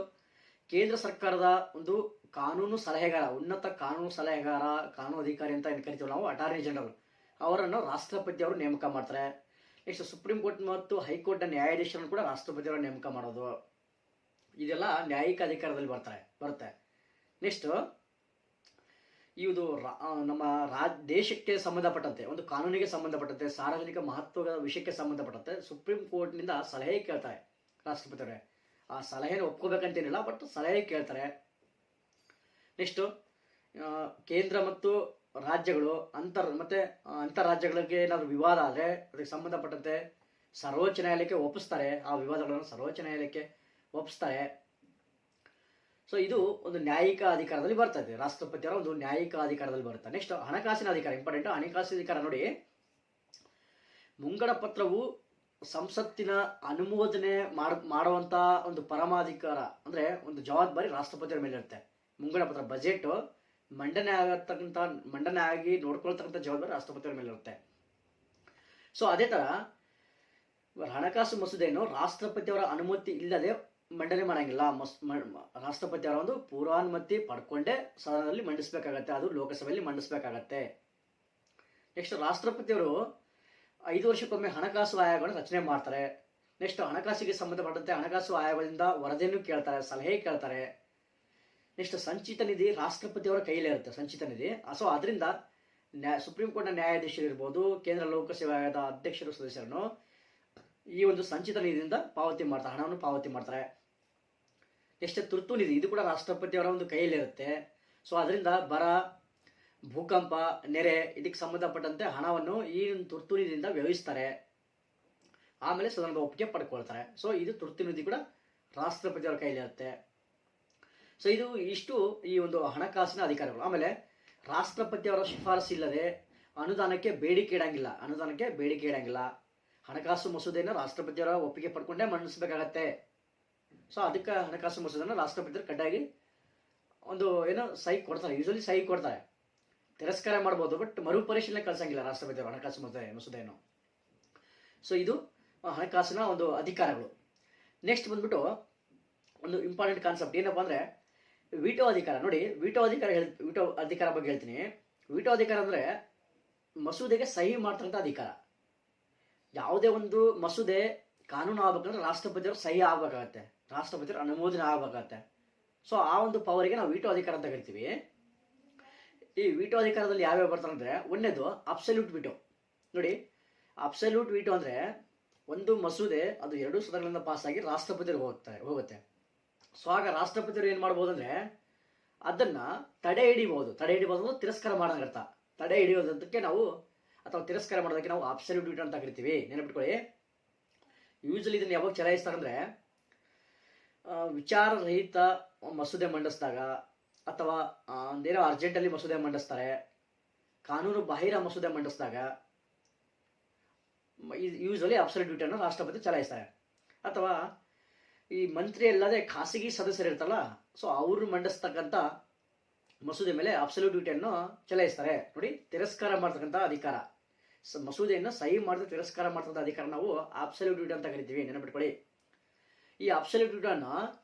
ಕೇಂದ್ರ ಸರ್ಕಾರದ ಒಂದು ಕಾನೂನು ಸಲಹೆಗಾರ, ಉನ್ನತ ಕಾನೂನು ಸಲಹೆಗಾರ, ಕಾನೂನು ಅಧಿಕಾರಿ ಅಂತ ಏನು ಕರಿತೀವಿ ನಾವು, ಅಟಾರ್ನಿ ಜನರಲ್, ಅವರನ್ನು ರಾಷ್ಟ್ರಪತಿಯವರು ನೇಮಕ ಮಾಡ್ತಾರೆ. ನೆಕ್ಸ್ಟ್ ಸುಪ್ರೀಂ ಕೋರ್ಟ್ ಮತ್ತು ಹೈಕೋರ್ಟ್ನ ನ್ಯಾಯಾಧೀಶರನ್ನು ಕೂಡ ರಾಷ್ಟ್ರಪತಿಯವರು ನೇಮಕ ಮಾಡೋದು. ಇದೆಲ್ಲ ನ್ಯಾಯಿಕ ಅಧಿಕಾರದಲ್ಲಿ ಬರುತ್ತೆ. ನೆಕ್ಸ್ಟು ಇದು ನಮ್ಮ ದೇಶಕ್ಕೆ ಸಂಬಂಧಪಟ್ಟಂತೆ, ಒಂದು ಕಾನೂನಿಗೆ ಸಂಬಂಧಪಟ್ಟಂತೆ, ಸಾರ್ವಜನಿಕ ಮಹತ್ವದ ವಿಷಯಕ್ಕೆ ಸಂಬಂಧಪಟ್ಟಂತೆ ಸುಪ್ರೀಂ ಕೋರ್ಟ್ನಿಂದ ಸಲಹೆ ಕೇಳ್ತಾರೆ ರಾಷ್ಟ್ರಪತಿಯವರೇ. ಆ ಸಲಹೆನ ಒಪ್ಕೋಬೇಕಂತೇನಿಲ್ಲ, ಬಟ್ ಸಲಹೆ ಕೇಳ್ತಾರೆ. ನೆಕ್ಸ್ಟು ಕೇಂದ್ರ ಮತ್ತು ರಾಜ್ಯಗಳು ಅಂತಾರಾಜ್ಯಗಳಿಗೆ ಏನಾದರೂ ವಿವಾದ ಆದರೆ ಅದಕ್ಕೆ ಸಂಬಂಧಪಟ್ಟಂತೆ ಸರ್ವೋಚ್ಚ ನ್ಯಾಯಾಲಯಕ್ಕೆ ಒಪ್ಪಿಸ್ತಾರೆ. ಆ ವಿವಾದಗಳನ್ನು ಸರ್ವೋಚ್ಚ ನ್ಯಾಯಾಲಯಕ್ಕೆ ಒಪ್ಪಿಸ್ತಾರೆ. ಸೊ ಇದು ಒಂದು ನ್ಯಾಯಿಕ ಅಧಿಕಾರದಲ್ಲಿ ಬರ್ತದೆ, ರಾಷ್ಟ್ರಪತಿಯವರ ಒಂದು ನ್ಯಾಯಿಕ ಅಧಿಕಾರದಲ್ಲಿ ಬರುತ್ತೆ. ನೆಕ್ಸ್ಟ್ ಹಣಕಾಸಿನ ಅಧಿಕಾರ, ಇಂಪಾರ್ಟೆಂಟ್. ಹಣಕಾಸಿನ ಅಧಿಕಾರ ನೋಡಿ, ಮುಂಗಡ ಪತ್ರವು ಸಂಸತ್ತಿನ ಅನುಮೋದನೆ ಮಾಡುವಂತ ಒಂದು ಪರಮಾಧಿಕಾರ, ಅಂದ್ರೆ ಒಂದು ಜವಾಬ್ದಾರಿ ರಾಷ್ಟ್ರಪತಿಯವರ ಮೇಲೆ ಇರುತ್ತೆ. ಮುಂಗಡ ಪತ್ರ ಬಜೆಟ್ ಮಂಡನೆ ಆಗಿ ನೋಡ್ಕೊಳ್ತಕ್ಕಂಥ ಜವಾಬ್ದಾರಿ ರಾಷ್ಟ್ರಪತಿಯವರ ಮೇಲೆ ಇರುತ್ತೆ. ಸೊ ಅದೇ ತರ ಹಣಕಾಸು ಮಸೂದೆಯನ್ನು ರಾಷ್ಟ್ರಪತಿಯವರ ಅನುಮತಿ ಇಲ್ಲದೆ ಮಂಡನೆ ಮಾಡಂಗಿಲ್ಲ. ರಾಷ್ಟ್ರಪತಿಯವರ ಒಂದು ಪೂರ್ವಾನುಮತಿ ಪಡ್ಕೊಂಡೇ ಸದನದಲ್ಲಿ ಮಂಡಿಸಬೇಕಾಗತ್ತೆ, ಅದು ಲೋಕಸಭೆಯಲ್ಲಿ ಮಂಡಿಸಬೇಕಾಗತ್ತೆ. ನೆಕ್ಸ್ಟ್ ರಾಷ್ಟ್ರಪತಿಯವರು 5 ವರ್ಷಕ್ಕೊಮ್ಮೆ ಹಣಕಾಸು ಆಯೋಗವನ್ನು ರಚನೆ ಮಾಡ್ತಾರೆ. ನೆಕ್ಸ್ಟ್ ಹಣಕಾಸಿಗೆ ಸಂಬಂಧಪಟ್ಟಂತೆ ಹಣಕಾಸು ಆಯೋಗದಿಂದ ವರದಿಯನ್ನು ಕೇಳ್ತಾರೆ, ಸಲಹೆ ಕೇಳ್ತಾರೆ. ನೆಕ್ಸ್ಟ್ ಸಂಚಿತ ನಿಧಿ ರಾಷ್ಟ್ರಪತಿಯವರ ಕೈಲೇ ಇರುತ್ತೆ, ಸಂಚಿತ ನಿಧಿ. ಸೊ ಅದರಿಂದ ಸುಪ್ರೀಂ ಕೋರ್ಟ್ನ ನ್ಯಾಯಾಧೀಶರು ಇರ್ಬೋದು, ಕೇಂದ್ರ ಲೋಕಸೇವಾ ಆಯೋಗದ ಅಧ್ಯಕ್ಷರು ಸದಸ್ಯರನ್ನು ಈ ಒಂದು ಸಂಚಿತ ನಿಧಿಯಿಂದ ಪಾವತಿ ಮಾಡ್ತಾರೆ, ಹಣವನ್ನು ಪಾವತಿ ಮಾಡ್ತಾರೆ. ನೆಕ್ಸ್ಟ್ ತುರ್ತು ನಿಧಿ, ಇದು ಕೂಡ ರಾಷ್ಟ್ರಪತಿಯವರ ಒಂದು ಕೈಯಲ್ಲಿರುತ್ತೆ. ಸೊ ಅದರಿಂದ ಬರ, ಭೂಕಂಪ, ನೆರೆ ಇದಕ್ಕೆ ಸಂಬಂಧಪಟ್ಟಂತೆ ಹಣವನ್ನು ಈ ತುರ್ತು ನಿಧಿಯಿಂದ ವ್ಯವಹರಿಸ್ತಾರೆ. ಆಮೇಲೆ ಸದನದ ಒಪ್ಪಿಗೆ ಪಡ್ಕೊಳ್ತಾರೆ. ಸೊ ಇದು ತುರ್ತು ನಿಧಿ ಕೂಡ ರಾಷ್ಟ್ರಪತಿಯವರ ಕೈಲಿರುತ್ತೆ. ಸೊ ಇಷ್ಟು ಈ ಒಂದು ಹಣಕಾಸಿನ ಅಧಿಕಾರಗಳು. ಆಮೇಲೆ ರಾಷ್ಟ್ರಪತಿಯವರ ಶಿಫಾರಸು ಇಲ್ಲದೆ ಅನುದಾನಕ್ಕೆ ಬೇಡಿಕೆ ಇಡಂಗಿಲ್ಲ. ಹಣಕಾಸು ಮಸೂದೆಯನ್ನು ರಾಷ್ಟ್ರಪತಿಯವರ ಒಪ್ಪಿಗೆ ಪಡ್ಕೊಂಡೇ ಮಂಡಿಸಬೇಕಾಗತ್ತೆ. ಸೊ ಅದಕ್ಕೆ ಹಣಕಾಸು ಮಸೂದೆಯನ್ನು ರಾಷ್ಟ್ರಪತಿಯವರು ಕಡ್ಡಾಗಿ ಒಂದು ಸಹಿ ಕೊಡ್ತಾರೆ, ಯೂಶಲಿ ಸಹಿ ಕೊಡ್ತಾರೆ. ತಿರಸ್ಕಾರ ಮಾಡ್ಬೋದು, ಬಟ್ ಮರುಪರಿಶೀಲನೆ ಕಳಿಸಂಗಿಲ್ಲ ರಾಷ್ಟ್ರಪತಿಯವರು ಹಣಕಾಸು ಮಸೂದೆಯನ್ನು. ಸೊ ಇದು ಹಣಕಾಸಿನ ಒಂದು ಅಧಿಕಾರಗಳು. ನೆಕ್ಸ್ಟ್ ಬಂದ್ಬಿಟ್ಟು ಒಂದು ಇಂಪಾರ್ಟೆಂಟ್ ಕಾನ್ಸೆಪ್ಟ್ ಏನಪ್ಪಾ ಅಂದ್ರೆ ವಿಟೋ ಅಧಿಕಾರ. ನೋಡಿ, ವಿಟೋ ಅಧಿಕಾರ ಬಗ್ಗೆ ಹೇಳ್ತೀನಿ. ವಿಟೋ ಅಧಿಕಾರ ಅಂದ್ರೆ ಮಸೂದೆಗೆ ಸಹಿ ಮಾಡ್ತಕ್ಕಂಥ ಅಧಿಕಾರ. ಯಾವುದೇ ಒಂದು ಮಸೂದೆ ಕಾನೂನು ಆಗ್ಬೇಕಂದ್ರೆ ರಾಷ್ಟ್ರಪತಿಯವರು ಸಹಿ ಆಗ್ಬೇಕಾಗತ್ತೆ, ರಾಷ್ಟ್ರಪತಿಯವರು ಅನುಮೋದನೆ ಆಗ್ಬೇಕಾಗತ್ತೆ. ಸೊ ಆ ಒಂದು ಪವರಿಗೆ ನಾವು ವಿಟೋ ಅಧಿಕಾರ ಅಂತ ಕರಿತೀವಿ. ಈ ವಿಟೋ ಅಧಿಕಾರದಲ್ಲಿ ಯಾವ್ಯಾವ ಬರ್ತಾರೆ ಅಂದ್ರೆ, ಒಂದೇದು ಅಬ್ಸಲ್ಯೂಟ್ ವಿಟೋ. ನೋಡಿ, ಅಬ್ಸಲ್ಯೂಟ್ ವಿಟೋ ಅಂದ್ರೆ ಒಂದು ಮಸೂದೆ ಅದು 2 ಸದನಗಳಿಂದ ಪಾಸ್ ಆಗಿ ರಾಷ್ಟ್ರಪತಿಯವ್ರಿಗೆ ಹೋಗುತ್ತೆ. ಸೊ ಆಗ ರಾಷ್ಟ್ರಪತಿಯವರು ಏನ್ ಮಾಡ್ಬೋದು ಅಂದ್ರೆ ಅದನ್ನ ತಡೆ ಹಿಡಿಬಹುದು, ತಿರಸ್ಕಾರ ಮಾಡೋದರ್ಥ. ತಡೆ ಹಿಡಿಯೋದಕ್ಕೆ ನಾವು ಅಥವಾ ತಿರಸ್ಕಾರ ಮಾಡೋದಕ್ಕೆ ನಾವು ಅಬ್ಸಲ್ಯೂಟ್ ವಿಟೋ ಅಂತ ಕರಿತೀವಿ, ನೆನಪಿಟ್ಕೊಳ್ಳಿ. ಯೂಶಲಿ ಇದನ್ನ ಯಾವಾಗ ಚಲಾಯಿಸ್ತಾರಂದ್ರೆ ವಿಚಾರರಹಿತ ಮಸೂದೆ ಮಂಡಿಸಿದಾಗ, ಅಥವಾ ಒಂದೇನೋ ಅರ್ಜೆಂಟಲ್ಲಿ ಮಸೂದೆ ಮಂಡಿಸ್ತಾರೆ, ಕಾನೂನು ಬಾಹಿರ ಮಸೂದೆ ಮಂಡಿಸಿದಾಗ ಯೂಶಲಿ ಅಬ್ಸಲ್ಯೂಟ್ ವಿಟೋನ ರಾಷ್ಟ್ರಪತಿ ಚಲಾಯಿಸ್ತಾರೆ. ಅಥವಾ ಈ ಮಂತ್ರಿ ಅಲ್ಲದೆ ಖಾಸಗಿ ಸದಸ್ಯರು ಇರ್ತಾರಲ್ಲ, ಸೊ ಅವರು ಮಂಡಿಸ್ತಕ್ಕಂಥ ಮಸೂದೆ ಮೇಲೆ ಅಬ್ಸಲ್ಯೂಟ್ ವಿಟೋನ್ನು ಚಲಾಯಿಸ್ತಾರೆ. ನೋಡಿ, ತಿರಸ್ಕಾರ ಮಾಡ್ತಕ್ಕಂಥ ಅಧಿಕಾರ, ಮಸೂದೆಯನ್ನು ಸಹಿ ಮಾಡಿದ ತಿರಸ್ಕಾರ ಮಾಡ್ತಕ್ಕಂಥ ಅಧಿಕಾರ ನಾವು ಅಬ್ಸಲ್ಯೂಟ್ ವಿಟೋ ಅಂತ ಕರಿತೀವಿ, ನೆನಪಿಟ್ಕೊಳ್ಳಿ. ಈ ಅಬ್ಸಲ್ಯೂಟ್ ವಿಟೋನ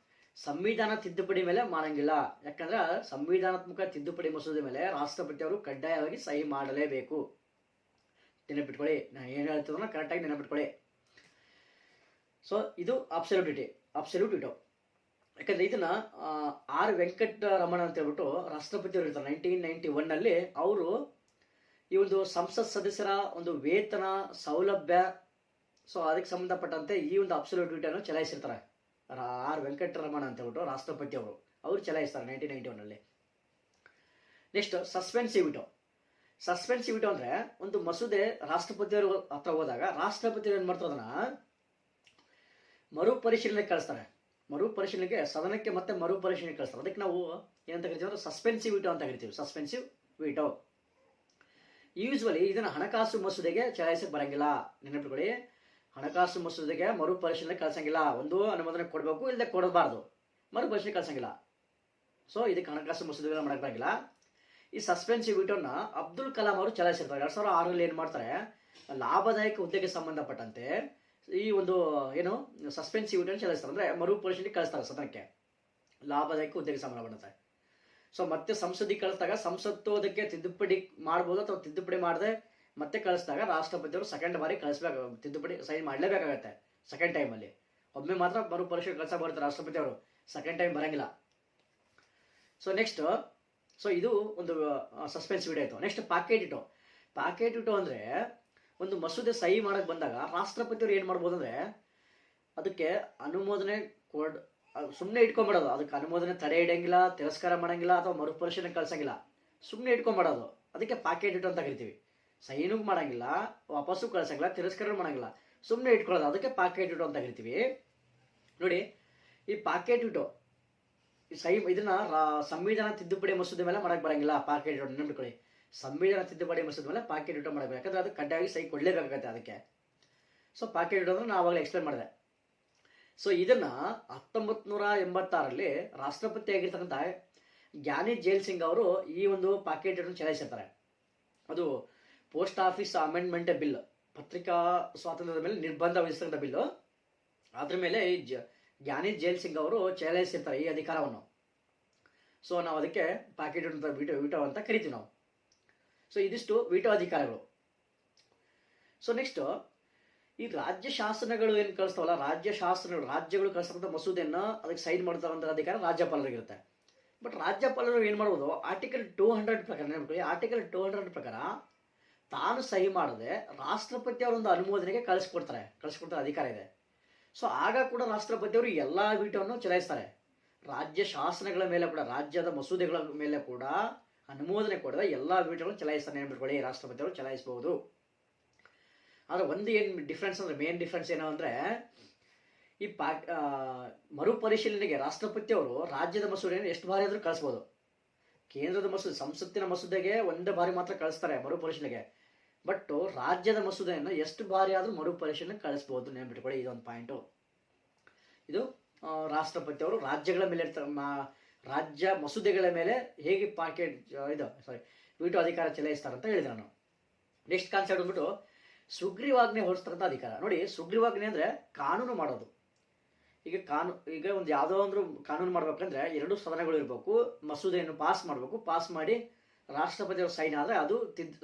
ಸಂವಿಧಾನ ತಿದ್ದುಪಡಿ ಮೇಲೆ ಮಾಡಂಗಿಲ್ಲ. ಯಾಕಂದ್ರೆ ಸಂವಿಧಾನಾತ್ಮಕ ತಿದ್ದುಪಡಿ ಮಸೂದೆ ಮೇಲೆ ರಾಷ್ಟ್ರಪತಿಯವರು ಕಡ್ಡಾಯವಾಗಿ ಸಹಿ ಮಾಡಲೇಬೇಕು, ನೆನಪಿಟ್ಕೊಳ್ಳಿ. ನಾನು ಏನು ಹೇಳ್ತಿದ್ರು ಕರೆಕ್ಟಾಗಿ ನೆನಪಿಟ್ಕೊಳ್ಳಿ. ಸೊ ಇದು ಅಬ್ಸಲ್ಯೂಟ್ ವಿಟೋ. ಯಾಕಂದ್ರೆ ಇದನ್ನ ಆರ್ ವೆಂಕಟರಮಣ ಅಂತ ಹೇಳ್ಬಿಟ್ಟು ರಾಷ್ಟ್ರಪತಿಯವರು ಇರ್ತಾರೆ 1991 ಅವರು ಈ ಒಂದು ಸಂಸತ್ ಸದಸ್ಯರ ಒಂದು ವೇತನ ಸೌಲಭ್ಯ, ಸೊ ಅದಕ್ಕೆ ಸಂಬಂಧಪಟ್ಟಂತೆ ಈ ಒಂದು ಅಬ್ಸಲ್ಯೂಟ್ ವಿಟೋನ ಚಲಾಯಿಸಿರ್ತಾರೆ. ಆರ್ ವೆಂಕಟರಮಣ ಅಂತ ಹೇಳ್ಬಿಟ್ಟು ರಾಷ್ಟ್ರಪತಿ ಅವರು ಚಲಾಯಿಸ್ತಾರೆ 1991. ನೆಕ್ಸ್ಟ್ ಸಸ್ಪೆನ್ಸಿವ್ ವಿಟೋ ಅಂದ್ರೆ ಒಂದು ಮಸೂದೆ ರಾಷ್ಟ್ರಪತಿಯವರು ಹತ್ರ ಹೋದಾಗ ರಾಷ್ಟ್ರಪತಿಯವರು ಏನ್ ಮಾಡ್ತಾರೆ, ಅದನ್ನ ಮರುಪರಿಶೀಲನೆಗೆ ಕಳಿಸ್ತಾರೆ. ಮರುಪರಿಶೀಲನೆಗೆ ಸದನಕ್ಕೆ ಮತ್ತೆ ಮರುಪರಿಶೀಲನೆ ಕಳಿಸ್ತಾರೆ. ಅದಕ್ಕೆ ನಾವು ಏನಂತ ಕರಿತೀವಿ ಅಂದ್ರೆ ಸಸ್ಪೆನ್ಸಿವ್ ವಿಟೋ ಅಂತ ಕರಿತೀವಿ, ಸಸ್ಪೆನ್ಸಿವ್ ವಿಟೋ. ಯೂಶುವಲಿ ಇದನ್ನ ಹಣಕಾಸು ಮಸೂದೆಗೆ ಚಲಾಯಿಸಕ್ಕೆ ಬರಂಗಿಲ್ಲ, ನೆನಪಿಟ್ಕೊಳ್ಳಿ. ಹಣಕಾಸು ಮಸೂದೆಗೆ ಮರುಪರಿಶೀಲನೆ ಕಳಿಸಂಗಿಲ್ಲ. ಒಂದು ಅನುಮೋದನೆ ಕೊಡಬೇಕು, ಇಲ್ಲದೆ ಕೊಡಬಾರ್ದು, ಮರುಪರಿಶೀಲನೆ ಕಳಿಸಂಗಿಲ್ಲ. ಸೊ ಇದಕ್ಕೆ ಹಣಕಾಸು ಮಸೂದೆಗಳ ಮಾಡಕ್ ಬರಂಗಿಲ್ಲ. ಈ ಸಸ್ಪೆನ್ಸಿವ್ ವಿಟೋನ ಅಬ್ದುಲ್ ಕಲಾಂ ಅವರು ಚಲಾಯಿಸಿರ್ತಾರೆ 2006 ಏನ್ ಮಾಡ್ತಾರೆ, ಲಾಭದಾಯಕ ಹುದ್ದೆಗೆ ಸಂಬಂಧಪಟ್ಟಂತೆ ಈ ಒಂದು ಸಸ್ಪೆನ್ಸಿವ್ ವಿಟೋನ ಚಲಾಯಿಸ್ತಾರೆ. ಅಂದ್ರೆ ಮರುಪರಿಶೀಲನೆ ಕಳಿಸ್ತಾರೆ ಸದನಕ್ಕೆ, ಲಾಭದಾಯಕ ಹುದ್ದೆಗೆ ಸಂಬಂಧಪಟ್ಟಂತೆ. ಸೊ ಮತ್ತೆ ಸಂಸದಿಗೆ ಕಳಿಸಿದಾಗ ಸಂಸತ್ತು ಅದಕ್ಕೆ ತಿದ್ದುಪಡಿ ಮಾಡ್ಬೋದು, ಅಥವಾ ತಿದ್ದುಪಡಿ ಮಾಡದೆ ಮತ್ತೆ ಕಳಿಸಿದಾಗ ರಾಷ್ಟ್ರಪತಿಯವರು ಸೆಕೆಂಡ್ ಬಾರಿ ಕಳಿಸ್ಬೇಕು, ತಿದ್ದುಪಡಿ ಸೈನ್ ಮಾಡಲೇಬೇಕಾಗತ್ತೆ ಸೆಕೆಂಡ್ ಟೈಮಲ್ಲಿ. ಒಮ್ಮೆ ಮಾತ್ರ ಮರುಪರಿಶೀಲನೆ ಕಳಿಸ ಬರುತ್ತೆ ರಾಷ್ಟ್ರಪತಿ ಅವರು, ಸೆಕೆಂಡ್ ಟೈಮ್ ಬರಂಗಿಲ್ಲ. ಸೊ ನೆಕ್ಸ್ಟ್ ಸೊ ಇದು ಒಂದು ಸಸ್ಪೆನ್ಸ್ ವಿಡಿಯೋ ಆಯಿತು. Next pocket veto. Pocket veto ಅಂದರೆ ಒಂದು ಮಸೂದೆ ಸಹಿ ಮಾಡಕ್ಕೆ ಬಂದಾಗ ರಾಷ್ಟ್ರಪತಿಯವರು ಏನು ಮಾಡ್ಬೋದು ಅಂದರೆ ಅದಕ್ಕೆ ಅನುಮೋದನೆ ಸುಮ್ಮನೆ ಇಟ್ಕೊಂಬಿಡೋದು. ಅದಕ್ಕೆ ಅನುಮೋದನೆ ತಡೆ ಇಡಂಗಿಲ್ಲ, ತಿರಸ್ಕಾರ ಮಾಡೋಂಗಿಲ್ಲ ಅಥವಾ ಮರುಪರಿಶೀಲನೆ ಕಳ್ಸಂಗಿಲ್ಲ. ಸುಮ್ಮನೆ ಇಟ್ಕೊಂಬಿಡೋದು. ಅದಕ್ಕೆ ಪಾಕೆಟ್ ಇಟೋ ಅಂತ ಕರಿತೀವಿ. ಸಹಿನೂ ಮಾಡೋಂಗಿಲ್ಲ, ವಾಪಸ್ಸು ಕಳ್ಸಂಗಿಲ್ಲ, ತಿರಸ್ಕಾರ ಮಾಡೋಂಗಿಲ್ಲ, ಸುಮ್ಮನೆ ಇಟ್ಕೊಳ್ಳೋದು. ಅದಕ್ಕೆ ಪಾಕೆಟ್ ಇಟೋ ಅಂತ ಕರಿತೀವಿ. ನೋಡಿ, ಈ ಪಾಕೆಟ್ ಇಟೋ ಈ ಇದನ್ನ ಸಂವಿಧಾನ ತಿದ್ದುಪಡಿ ಮಸೂದೆ ಮೇಲೆ ಮಾಡಕ್ಕೆ ಬರಂಗಿಲ್ಲ. ಪಾಕೆಟ್ ಇಟೋ ನೆನಪಿಟ್ಕೊಳ್ಳಿ. ಸಂವಿಧಾನ ತಿದ್ದುಪಡಿ ಮಸೂದೆ ಮೇಲೆ ಪಾಕೆಟ್ ಇಟೋ ಮಾಡಬೇಕು. ಯಾಕಂದ್ರೆ ಅದು ಕಡ್ಡಾಯವಾಗಿ ಸಹಿ ಕೊಡಲೇಬೇಕಾಗತ್ತೆ ಅದಕ್ಕೆ. ಸೊ ಪಾಕೆಟ್ ಇಟೋ ಅಂದ್ರೆ ನಾನು ಆವಾಗಲೇ ಎಕ್ಸ್ಪ್ಲೇನ್ ಮಾಡಿದೆ. ಸೊ ಇದನ್ನ 1986ರಲ್ಲಿ ರಾಷ್ಟ್ರಪತಿ ಆಗಿರ್ತಕ್ಕಂಥ ಜ್ಞಾನಿ ಜೈಲ್ ಸಿಂಗ್ ಅವರು ಈ ಒಂದು ಪಾಕೆಟ್ ಇಟನ್ನು ಚಲಾಯಿಸಿರ್ತಾರೆ. ಅದು ಪೋಸ್ಟ್ ಆಫೀಸ್ ಅಮೆಂಡ್ಮೆಂಟ್ ಬಿಲ್, ಪತ್ರಿಕಾ ಸ್ವಾತಂತ್ರ್ಯದ ಮೇಲೆ ನಿರ್ಬಂಧ ವಿಧಿಸ್ತಕ್ಕಂಥ ಬಿಲ್ಲು. ಅದ್ರ ಮೇಲೆ ಈ ಜ್ಞಾನಿ ಜೈಲ್ ಸಿಂಗ್ ಅವರು ಚಲಾಯಿಸಿರ್ತಾರೆ ಈ ಅಧಿಕಾರವನ್ನು. ಸೊ ನಾವು ಅದಕ್ಕೆ ಪಾಕೆಟ್ ಅಂತ ವಿಟೋ ಅಂತ ಕರಿತೀವಿ ನಾವು. ಸೊ ಇದಿಷ್ಟು ವಿಟೋ ಅಧಿಕಾರಗಳು. ಸೊ ನೆಕ್ಸ್ಟ್ ಈ ರಾಜ್ಯ ಶಾಸನಗಳು ಏನು ಕಳಿಸ್ತಾವಲ್ಲ, ರಾಜ್ಯಗಳು ಕಳಿಸ್ತಕ್ಕಂಥ ಮಸೂದೆಯನ್ನು ಅದಕ್ಕೆ ಸೈನ್ ಮಾಡ್ತಕ್ಕಂಥ ಅಧಿಕಾರ ರಾಜ್ಯಪಾಲರಿಗಿರುತ್ತೆ. ಬಟ್ ರಾಜ್ಯಪಾಲರು ಏನು ಮಾಡ್ಬೋದು, ಆರ್ಟಿಕಲ್ 200 ಪ್ರಕಾರ ನೆನಪಿಕೊಳ್ಳಿ, ಆರ್ಟಿಕಲ್ 200 ಪ್ರಕಾರ ತಾನು ಸಹಿ ಮಾಡದೆ ರಾಷ್ಟ್ರಪತಿ ಅವರ ಒಂದು ಅನುಮೋದನೆಗೆ ಕಳಿಸ್ಕೊಡ್ತಾರೆ ಅಧಿಕಾರ ಇದೆ. ಸೊ ಆಗ ಕೂಡ ರಾಷ್ಟ್ರಪತಿಯವರು ಎಲ್ಲ ವಿಟೋವನ್ನು ಚಲಾಯಿಸ್ತಾರೆ. ರಾಜ್ಯ ಶಾಸನಗಳ ಮೇಲೆ ಕೂಡ, ರಾಜ್ಯದ ಮಸೂದೆಗಳ ಮೇಲೆ ಕೂಡ ಅನುಮೋದನೆ ಕೊಡದ ಎಲ್ಲ ವಿಟೋಗಳನ್ನು ಚಲಾಯಿಸ್ತಾರೆ ನೆನಪಿಟ್ಕೊಳ್ಳಿ. ರಾಷ್ಟ್ರಪತಿಯವರು ಚಲಾಯಿಸಬಹುದು. ಆದರೆ ಒಂದು ಏನು ಡಿಫ್ರೆನ್ಸ್ ಅಂದರೆ, ಮೇನ್ ಡಿಫ್ರೆನ್ಸ್ ಏನು ಅಂದರೆ, ಈ ಮರುಪರಿಶೀಲನೆಗೆ ರಾಷ್ಟ್ರಪತಿಯವರು ರಾಜ್ಯದ ಮಸೂದೆಯನ್ನು ಎಷ್ಟು ಬಾರಿ ಆದರೂ ಕಳಿಸ್ಬೋದು. ಕೇಂದ್ರದ ಮಸೂದೆ, ಸಂಸತ್ತಿನ ಮಸೂದೆಗೆ ಒಂದೇ ಬಾರಿ ಮಾತ್ರ ಕಳಿಸ್ತಾರೆ ಮರುಪರಿಶೀಲನೆಗೆ. ಬಟ್ ರಾಜ್ಯದ ಮಸೂದೆಯನ್ನು ಎಷ್ಟು ಬಾರಿ ಆದರೂ ಮರುಪರಿಶೀಲನೆ ಕಳಿಸ್ಬೋದು ನೆನಪಿಟ್ಕೊಳ್ಳಿ. ಇದೊಂದು ಪಾಯಿಂಟು. ಇದು ರಾಷ್ಟ್ರಪತಿಯವರು ರಾಜ್ಯಗಳ ಮೇಲೆ ರಾಜ್ಯ ಮಸೂದೆಗಳ ಮೇಲೆ ಹೇಗೆ ವಿಟೋ ಅಧಿಕಾರ ಚಲಾಯಿಸ್ತಾರೆ ಅಂತ ಹೇಳಿದೆ ನಾನು. ನೆಕ್ಸ್ಟ್ ಕಾನ್ಸೆಪ್ಟ್ ಬಂದ್ಬಿಟ್ಟು ಸುಗ್ರೀವಾಜ್ಞೆ ಹೊರಡಿಸ್ತಕ್ಕಂಥ ಅಧಿಕಾರ. ನೋಡಿ, ಸುಗ್ರೀವಾಜ್ಞೆ ಅಂದರೆ ಕಾನೂನು ಮಾಡೋದು. ಈಗ ಒಂದು ಯಾವುದೋ ಒಂದು ಕಾನೂನು ಮಾಡ್ಬೇಕಂದ್ರೆ 2 ಸದನಗಳು ಇರಬೇಕು, ಮಸೂದೆಯನ್ನು ಪಾಸ್ ಮಾಡಬೇಕು, ಪಾಸ್ ಮಾಡಿ ರಾಷ್ಟ್ರಪತಿಯವರು ಸೈನ್ ಆದರೆ ಅದು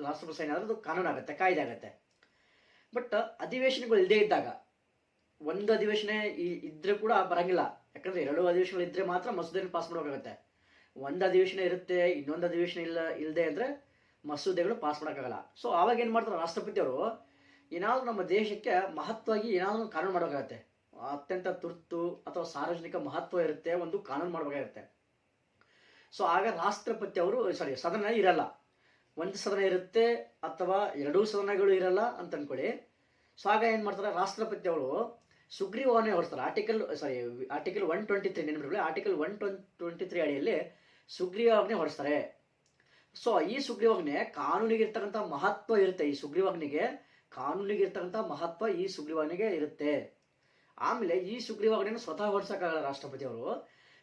ರಾಷ್ಟ್ರಪತಿ ಸೈನ್ ಆದರೆ ಅದು ಕಾನೂನು ಆಗುತ್ತೆ, ಕಾಯ್ದೆ ಆಗುತ್ತೆ. ಬಟ್ ಅಧಿವೇಶನಗಳು ಇಲ್ಲದೇ ಇದ್ದಾಗ, ಒಂದು ಅಧಿವೇಶನ ಇದ್ರೆ ಕೂಡ ಬರಂಗಿಲ್ಲ. ಯಾಕಂದ್ರೆ 2 ಅಧಿವೇಶನಗಳು ಇದ್ರೆ ಮಾತ್ರ ಮಸೂದೆಯನ್ನು ಪಾಸ್ ಮಾಡಬೇಕಾಗತ್ತೆ. ಒಂದು ಅಧಿವೇಶನ ಇರುತ್ತೆ, ಇನ್ನೊಂದು ಅಧಿವೇಶನ ಇಲ್ಲದೆ ಅಂದರೆ ಮಸೂದೆಗಳು ಪಾಸ್ ಮಾಡೋಕ್ಕಾಗಲ್ಲ. ಸೊ ಆವಾಗ ಏನು ಮಾಡ್ತಾರೆ ರಾಷ್ಟ್ರಪತಿಯವರು, ಏನಾದರೂ ನಮ್ಮ ದೇಶಕ್ಕೆ ಮಹತ್ವವಾಗಿ ಏನಾದರೂ ಕಾನೂನು ಮಾಡಬೇಕಾಗತ್ತೆ. ಅತ್ಯಂತ ತುರ್ತು ಅಥವಾ ಸಾರ್ವಜನಿಕ ಮಹತ್ವ ಇರುತ್ತೆ, ಒಂದು ಕಾನೂನು ಮಾಡಬೇಕಾಗುತ್ತೆ. ಸೊ ಆಗ ರಾಷ್ಟ್ರಪತಿ ಅವರು ಸದನ ಇರಲ್ಲ, ಒಂದು ಸದನ ಇರುತ್ತೆ ಅಥವಾ 2 ಸದನಗಳು ಇರಲ್ಲ ಅಂತ ಅನ್ಕೊಳ್ಳಿ. ಸೊ ಆಗ ಏನು ಮಾಡ್ತಾರೆ ರಾಷ್ಟ್ರಪತಿ ಅವರು ಸುಗ್ರೀವಾಜ್ಞೆ ಹೊರಡಿಸ್ತಾರೆ. ಆರ್ಟಿಕಲ್ 123 ನೆನಪಿಟ್ಕೊಳ್ಳಿ. ಆರ್ಟಿಕಲ್ 123 ಅಡಿಯಲ್ಲಿ ಸುಗ್ರೀವಾಜ್ಞೆ ಹೊರಡಿಸ್ತಾರೆ. ಸೊ ಈ ಸುಗ್ರೀವಾಜ್ಞೆ ಕಾನೂನಿಗೆ ಇರ್ತಕ್ಕಂಥ ಮಹತ್ವ ಇರುತ್ತೆ. ಈ ಸುಗ್ರೀವಾಜ್ಞೆಗೆ ಕಾನೂನಿಗೆ ಇರ್ತಕ್ಕಂಥ ಮಹತ್ವ ಈ ಸುಗ್ರೀವಾಜ್ಞೆಗೆ ಇರುತ್ತೆ. ಆಮೇಲೆ ಈ ಸುಗ್ರೀವಾಜ್ಞೆಯನ್ನು ಸ್ವತಃ ಹೊರಡಿಸೋಕ್ಕಾಗಲ್ಲ ರಾಷ್ಟ್ರಪತಿ ಅವರು.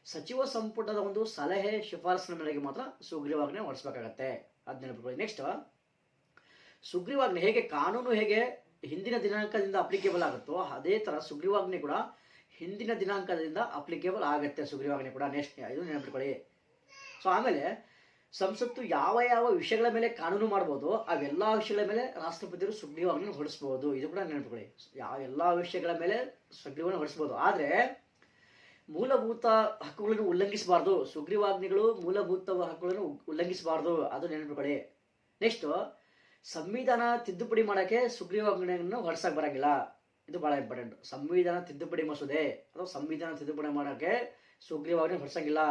ಸಚಿವ ಸಂಪುಟದ ಒಂದು ಸಲಹೆ ಶಿಫಾರಸಿನ ಮೇರೆಗೆ ಮಾತ್ರ ಸುಗ್ರೀವಾಜ್ಞೆ ಹೊರಡಿಸಬೇಕಾಗತ್ತೆ. ಅದು ನೆನಪಿಟ್ಕೊಳ್ಳಿ. ನೆಕ್ಸ್ಟ್, ಸುಗ್ರೀವಾಜ್ಞೆ ಹೇಗೆ ಕಾನೂನು ಹೇಗೆ ಹಿಂದಿನ ದಿನಾಂಕದಿಂದ ಅಪ್ಲಿಕೇಬಲ್ ಆಗುತ್ತೋ ಅದೇ ಥರ ಸುಗ್ರೀವಾಜ್ಞೆ ಕೂಡ ಹಿಂದಿನ ದಿನಾಂಕದಿಂದ ಅಪ್ಲಿಕೇಬಲ್ ಆಗುತ್ತೆ. ಸುಗ್ರೀವಾಜ್ಞೆ ಕೂಡ ನೆಕ್ಸ್ಟ್ ಇದು ನೆನಪಿಟ್ಕೊಳ್ಳಿ. ಸೊ ಆಮೇಲೆ ಸಂಸತ್ತು ಯಾವ ಯಾವ ವಿಷಯಗಳ ಮೇಲೆ ಕಾನೂನು ಮಾಡ್ಬೋದು ಅವೆಲ್ಲ ವಿಷಯಗಳ ಮೇಲೆ ರಾಷ್ಟ್ರಪತಿಯವರು ಸುಗ್ರೀವಾಜ್ಞೆ ಹೊರಡಿಸ್ಬೋದು. ಇದು ಕೂಡ ನೆನಪಿಟ್ಕೊಳ್ಳಿ. ಎಲ್ಲ ವಿಷಯಗಳ ಮೇಲೆ ಸುಗ್ರೀವಾಜ್ಞೆ ಹೊರಡಿಸ್ಬೋದು, ಆದರೆ ಮೂಲಭೂತ ಹಕ್ಕುಗಳನ್ನು ಉಲ್ಲಂಘಿಸಬಾರ್ದು. ಸುಗ್ರೀವಾಜ್ಞೆಗಳು ಮೂಲಭೂತ ಹಕ್ಕುಗಳನ್ನು ಉಲ್ಲಂಘಿಸಬಾರ್ದು, ಅದು ನೆನಪಿಟ್ಕೊಳ್ಳಿ. ನೆಕ್ಸ್ಟ್, ಸಂವಿಧಾನ ತಿದ್ದುಪಡಿ ಮಾಡೋಕ್ಕೆ ಸುಗ್ರೀವಾಜ್ಞೆಯನ್ನು ಹೊರಡಿಸಕ್ಕೆ ಬರಂಗಿಲ್ಲ. ಇದು ಬಹಳ ಇಂಪಾರ್ಟೆಂಟ್. ಸಂವಿಧಾನ ತಿದ್ದುಪಡಿ ಮಸೂದೆ ಅಥವಾ ಸಂವಿಧಾನ ತಿದ್ದುಪಡಿ ಮಾಡೋಕ್ಕೆ ಸುಗ್ರೀವಾಜ್ಞೆ ಹೊರಡಿಸಂಗಿಲ್ಲ.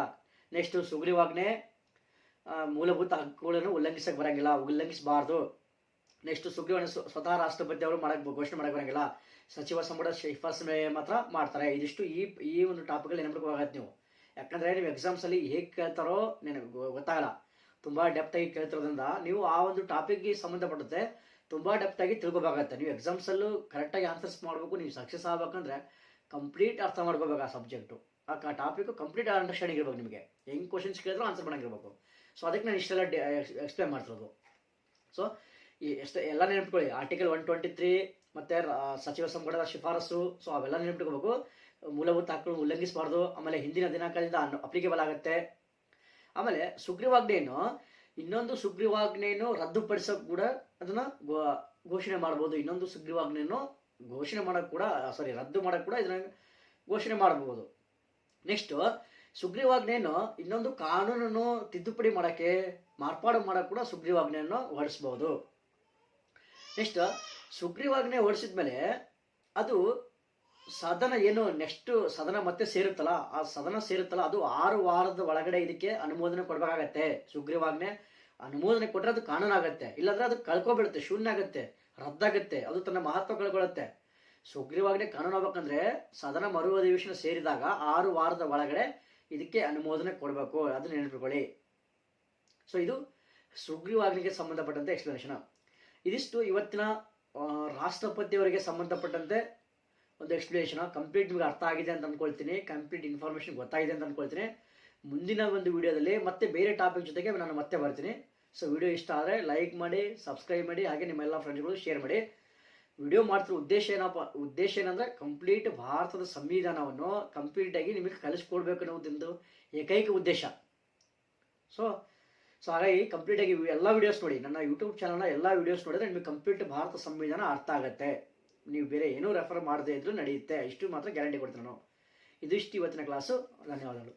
ನೆಕ್ಸ್ಟ್, ಸುಗ್ರೀವಾಜ್ಞೆ ಮೂಲಭೂತ ಹಕ್ಕುಗಳನ್ನು ಉಲ್ಲಂಘಿಸಕ್ಕೆ ಬರಂಗಿಲ್ಲ, ಉಲ್ಲಂಘಿಸಬಾರ್ದು. ನೆಕ್ಸ್ಟ್, ಸುಗ್ರೀವಾಜ್ಞೆ ಸ್ವತಃ ರಾಷ್ಟ್ರಪತಿ ಅವರು ಘೋಷಣೆ ಮಾಡಕ್ಕೆ ಬರಂಗಿಲ್ಲ. ಸಚಿವ ಸಂಪುಟ ಶಿಫಾರಸು ಮಾತ್ರ ಮಾಡ್ತಾರೆ. ಇದಿಷ್ಟು ಈ ಒಂದು ಟಾಪಿಕಲ್ಲಿ ನೆನಪಿಟ್ಕೋಬೇಕಾಗತ್ತೆ ನೀವು. ಯಾಕಂದರೆ ನೀವು ಎಕ್ಸಾಮ್ಸಲ್ಲಿ ಹೇಗೆ ಕೇಳ್ತಾರೋ ನಿನಗೆ ಗೊತ್ತಾಗಲ್ಲ. ತುಂಬ ಡೆಪ್ತಾಗಿ ಕೇಳ್ತಿರೋದ್ರಿಂದ ನೀವು ಆ ಒಂದು ಟಾಪಿಕ್ಗೆ ಸಂಬಂಧಪಟ್ಟಂತೆ ತುಂಬ ಡೆಪ್ತಾಗಿ ತಿಳ್ಕೊಬೇಕಾಗತ್ತೆ. ನೀವು ಎಕ್ಸಾಮ್ಸಲ್ಲೂ ಕರೆಕ್ಟಾಗಿ ಆನ್ಸರ್ಸ್ ಮಾಡಬೇಕು. ನೀವು ಸಕ್ಸಸ್ ಆಗ್ಬೇಕಂದ್ರೆ ಕಂಪ್ಲೀಟ್ ಅರ್ಥ ಮಾಡ್ಕೋಬೇಕು ಆ ಸಬ್ಜೆಕ್ಟು, ಆ ಟಾಪಿಕ್ಕು ಕಂಪ್ಲೀಟ್ ಅಂಡರ್ಸ್ಟ್ಯಾಂಡಿಂಗ್ ಇರ್ಬೇಕು ನಿಮಗೆ. ಹೆಂಗೆ ಕ್ವಶನ್ಸ್ ಕೇಳಿದ್ರು ಆನ್ಸರ್ ಮಾಡೋಂಗಿರ್ಬೇಕು. ಸೊ ಅದಕ್ಕೆ ನಾನು ಇಷ್ಟೆಲ್ಲ ಎಕ್ಸ್ಪ್ಲೇನ್ ಮಾಡ್ತಿರೋದು. ಸೊ ಎಲ್ಲ ನೆನಪಿಟ್ಕೊಳ್ಳಿ. ಆರ್ಟಿಕಲ್ 123 ಮತ್ತು ಸಚಿವ ಸಂಪುಟದ ಶಿಫಾರಸು, ಸೊ ಅವೆಲ್ಲ ನೆನಪಿಟ್ಕೋಬೇಕು. ಮೂಲಭೂತ ಹಕ್ಕುಗಳನ್ನು ಉಲ್ಲಂಘಿಸಬಾರ್ದು. ಆಮೇಲೆ ಹಿಂದಿನ ದಿನಾಂಕದಿಂದ ಅಪ್ಲಿಕೇಬಲ್ ಆಗುತ್ತೆ. ಆಮೇಲೆ ಸುಗ್ರೀವಾಜ್ಞೆಯನ್ನು ಇನ್ನೊಂದು ಸುಗ್ರೀವಾಜ್ಞೆಯನ್ನು ರದ್ದುಪಡಿಸೋಕೆ ಕೂಡ ಅದನ್ನು ಘೋಷಣೆ ಮಾಡ್ಬೋದು. ಇನ್ನೊಂದು ಸುಗ್ರೀವಾಜ್ಞೆಯನ್ನು ಘೋಷಣೆ ಮಾಡೋಕ್ಕೆ ಕೂಡ ರದ್ದು ಮಾಡೋಕ್ಕೆ ಕೂಡ ಇದನ್ನು ಘೋಷಣೆ ಮಾಡ್ಬೋದು. ನೆಕ್ಸ್ಟು, ಸುಗ್ರೀವಾಜ್ಞೆಯನ್ನು ಇನ್ನೊಂದು ಕಾನೂನನ್ನು ತಿದ್ದುಪಡಿ ಮಾಡೋಕ್ಕೆ ಮಾರ್ಪಾಡು ಮಾಡೋಕೆ ಕೂಡ ಸುಗ್ರೀವಾಜ್ಞೆಯನ್ನು ಹೊರಡಿಸ್ಬೋದು. ನೆಕ್ಸ್ಟ್ ಸುಗ್ರೀವಾಜ್ಞೆ ಹೊರಡಿಸಿದ್ಮೇಲೆ ಅದು ಸದನ ಏನು ನೆಕ್ಸ್ಟ್ ಸದನ ಮತ್ತೆ ಸೇರುತ್ತಲ್ಲ, ಆ ಸದನ ಸೇರುತ್ತಲ್ಲ ಅದು 6 ವಾರದ ಒಳಗಡೆ ಇದಕ್ಕೆ ಅನುಮೋದನೆ ಕೊಡಬೇಕಾಗತ್ತೆ. ಸುಗ್ರೀವಾಜ್ಞೆ ಅನುಮೋದನೆ ಕೊಟ್ಟರೆ ಅದು ಕಾನೂನಾಗತ್ತೆ, ಇಲ್ಲಾಂದ್ರೆ ಅದು ಕಳ್ಕೊಬಿಡುತ್ತೆ, ಶೂನ್ಯ ಆಗುತ್ತೆ, ರದ್ದಾಗುತ್ತೆ, ಅದು ತನ್ನ ಮಹತ್ವ ಕಳ್ಕೊಳ್ಳುತ್ತೆ. ಸುಗ್ರೀವಾಜ್ಞೆ ಕಾನೂನು ಆಗ್ಬೇಕಂದ್ರೆ ಸದನ ಮರು ಅಧಿವೇಶನ ಸೇರಿದಾಗ 6 ವಾರದ ಒಳಗಡೆ ಇದಕ್ಕೆ ಅನುಮೋದನೆ ಕೊಡಬೇಕು, ಅದನ್ನ ನೆನಪಿಕೊಳ್ಳಿ. ಸೊ ಇದು ಸುಗ್ರೀವಾಜ್ಞೆಗೆ ಸಂಬಂಧಪಟ್ಟಂತೆ ಎಕ್ಸ್ಪ್ಲನೇಷನ್. ಇದಿಷ್ಟು ಇವತ್ತಿನ ರಾಷ್ಟ್ರಪತಿಯವರಿಗೆ ಸಂಬಂಧಪಟ್ಟಂತೆ ಒಂದು ಎಕ್ಸ್ಪ್ಲನೇಷನ್. ಕಂಪ್ಲೀಟ್ ನಿಮಗೆ ಅರ್ಥ ಆಗಿದೆ ಅಂತ ಅಂದ್ಕೊಳ್ತೀನಿ, ಕಂಪ್ಲೀಟ್ ಇನ್ಫಾರ್ಮೇಷನ್ ಗೊತ್ತಾಗಿದೆ ಅಂತ ಅಂದ್ಕೊಳ್ತೀನಿ. ಮುಂದಿನ ಒಂದು ವಿಡಿಯೋದಲ್ಲಿ ಮತ್ತೆ ಬೇರೆ ಟಾಪಿಕ್ ಜೊತೆಗೆ ನಾನು ಮತ್ತೆ ಬರ್ತೀನಿ. ಸೊ ವಿಡಿಯೋ ಇಷ್ಟ ಆದರೆ ಲೈಕ್ ಮಾಡಿ, ಸಬ್ಸ್ಕ್ರೈಬ್ ಮಾಡಿ, ಹಾಗೆ ನಿಮ್ಮ ಎಲ್ಲ ಫ್ರೆಂಡ್ಸ್ಗಳು ಶೇರ್ ಮಾಡಿ. ವಿಡಿಯೋ ಮಾಡ್ತಿರೋ ಉದ್ದೇಶ ಏನಂದರೆ ಕಂಪ್ಲೀಟ್ ಭಾರತದ ಸಂವಿಧಾನವನ್ನು ಕಂಪ್ಲೀಟಾಗಿ ನಿಮಗೆ ಕಲಿಸ್ಕೊಡ್ಬೇಕು ಅನ್ನೋದೊಂದು ಏಕೈಕ ಉದ್ದೇಶ. ಸೊ ಹಾಗಾಗಿ ಕಂಪ್ಲೀಟಾಗಿ ಎಲ್ಲ ವೀಡಿಯೋಸ್ ನೋಡಿ, ನನ್ನ ಯೂಟ್ಯೂಬ್ ಚಾನಲ್ನ ಎಲ್ಲ ವೀಡಿಯೋಸ್ ನೋಡಿದ್ರೆ ನಿಮಗೆ ಕಂಪ್ಲೀಟ್ ಭಾರತ ಸಂವಿಧಾನ ಅರ್ಥ ಆಗುತ್ತೆ. ನೀವು ಬೇರೆ ಏನೂ ರೆಫರ್ ಮಾಡದೇ ಇದ್ರೂ ನಡೆಯುತ್ತೆ, ಇಷ್ಟು ಮಾತ್ರ ಗ್ಯಾರಂಟಿ ಕೊಡ್ತೀನಿ ನಾನು. ಇದಿಷ್ಟು ಇವತ್ತಿನ ಕ್ಲಾಸು. ಧನ್ಯವಾದಗಳು.